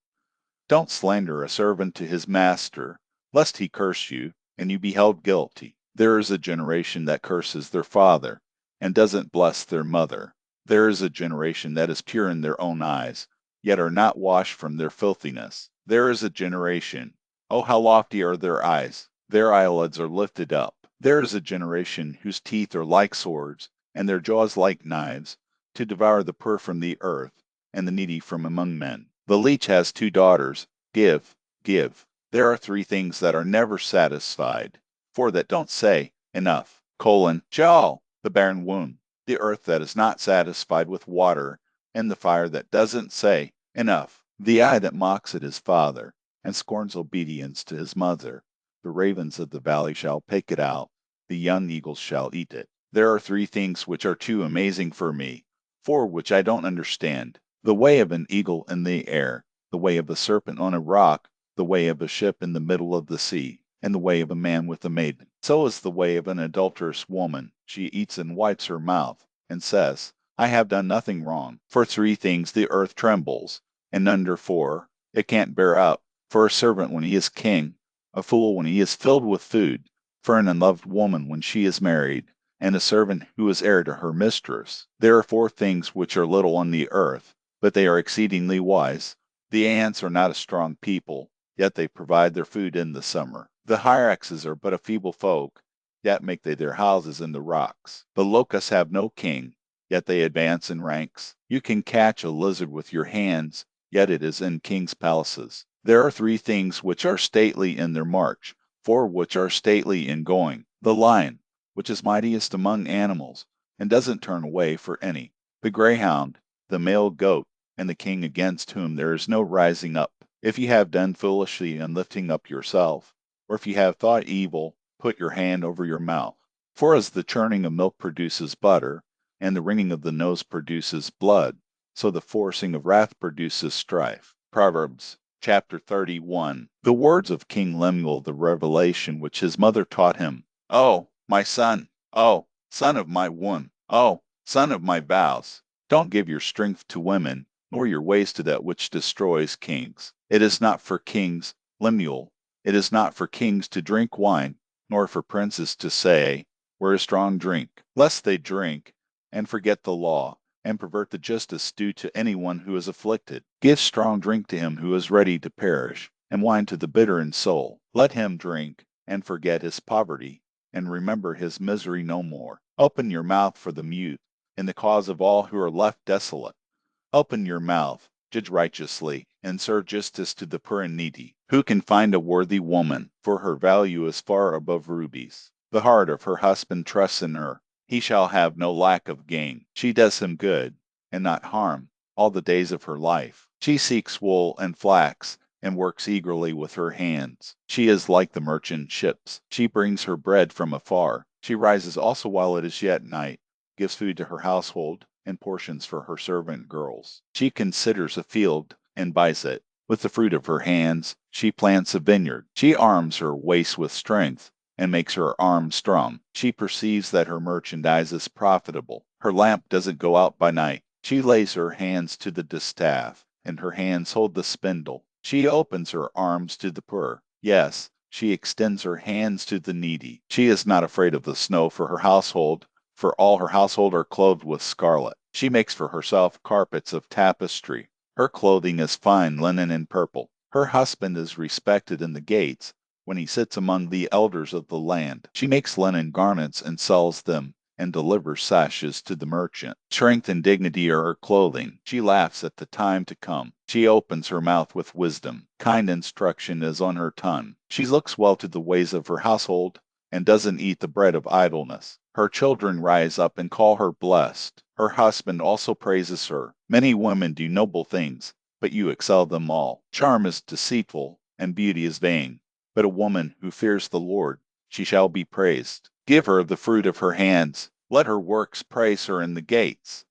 Don't slander a servant to his master, lest he curse you, and you be held guilty. There is a generation that curses their father, and doesn't bless their mother. There is a generation that is pure in their own eyes, yet are not washed from their filthiness. There is a generation, oh how lofty are their eyes, their eyelids are lifted up. There is a generation whose teeth are like swords, and their jaws like knives, to devour the poor from the earth, and the needy from among men. The leech has 2 daughters. Give, give. There are 3 things that are never satisfied, 4 that don't say, enough. Sheol, the barren womb, the earth that is not satisfied with water, and the fire that doesn't say, enough. The eye that mocks at his father, and scorns obedience to his mother. The ravens of the valley shall pick it out, the young eagles shall eat it. There are 3 things which are too amazing for me, 4 which I don't understand. The way of an eagle in the air, the way of a serpent on a rock, the way of a ship in the middle of the sea, and the way of a man with a maiden. So is the way of an adulterous woman. She eats and wipes her mouth, and says, I have done nothing wrong. For 3 things the earth trembles, and under 4 it can't bear up. For a servant when he is king, a fool when he is filled with food, for an unloved woman when she is married, and a servant who is heir to her mistress. There are 4 things which are little on the earth, but they are exceedingly wise. The ants are not a strong people, yet they provide their food in the summer. The hyraxes are but a feeble folk, yet make they their houses in the rocks. The locusts have no king, yet they advance in ranks. You can catch a lizard with your hands, yet it is in kings' palaces. There are 3 things which are stately in their march, 4 which are stately in going. The lion, which is mightiest among animals, and doesn't turn away for any. The greyhound, the male goat, and the king against whom there is no rising up. If you have done foolishly in lifting up yourself, or if you have thought evil, put your hand over your mouth. For as the churning of milk produces butter, and the wringing of the nose produces blood, so the forcing of wrath produces strife. Proverbs chapter 31. The words of King Lemuel, the revelation which his mother taught him. Oh, my son! Oh, son of my womb! Oh, son of my vows! Don't give your strength to women, nor your ways to that which destroys kings. It is not for kings, Lemuel, it is not for kings to drink wine, nor for princes to say, where is strong drink, lest they drink, and forget the law, and pervert the justice due to anyone who is afflicted. Give strong drink to him who is ready to perish, and wine to the bitter in soul. Let him drink, and forget his poverty, and remember his misery no more. Open your mouth for the mute, in the cause of all who are left desolate. Open your mouth, judge righteously, and serve justice to the poor and needy. Who can find a worthy woman? For her value is far above rubies. The heart of her husband trusts in her. He shall have no lack of gain. She does him good, and not harm, all the days of her life. She seeks wool and flax, and works eagerly with her hands. She is like the merchant ships. She brings her bread from afar. She rises also while it is yet night, gives food to her household, and portions for her servant girls. She considers a field and buys it. With the fruit of her hands, she plants a vineyard. She arms her waist with strength, and makes her arms strong. She perceives that her merchandise is profitable. Her lamp doesn't go out by night. She lays her hands to the distaff, and her hands hold the spindle. She opens her arms to the poor. Yes, she extends her hands to the needy. She is not afraid of the snow for her household, for all her household are clothed with scarlet. She makes for herself carpets of tapestry. Her clothing is fine linen and purple. Her husband is respected in the gates, when he sits among the elders of the land. She makes linen garments and sells them, and delivers sashes to the merchant. Strength and dignity are her clothing. She laughs at the time to come. She opens her mouth with wisdom. Kind instruction is on her tongue. She looks well to the ways of her household, and doesn't eat the bread of idleness. Her children rise up and call her blessed. Her husband also praises her. Many women do noble things, but you excel them all. Charm is deceitful, and beauty is vain. But a woman who fears the Lord, she shall be praised. Give her the fruit of her hands. Let her works praise her in the gates.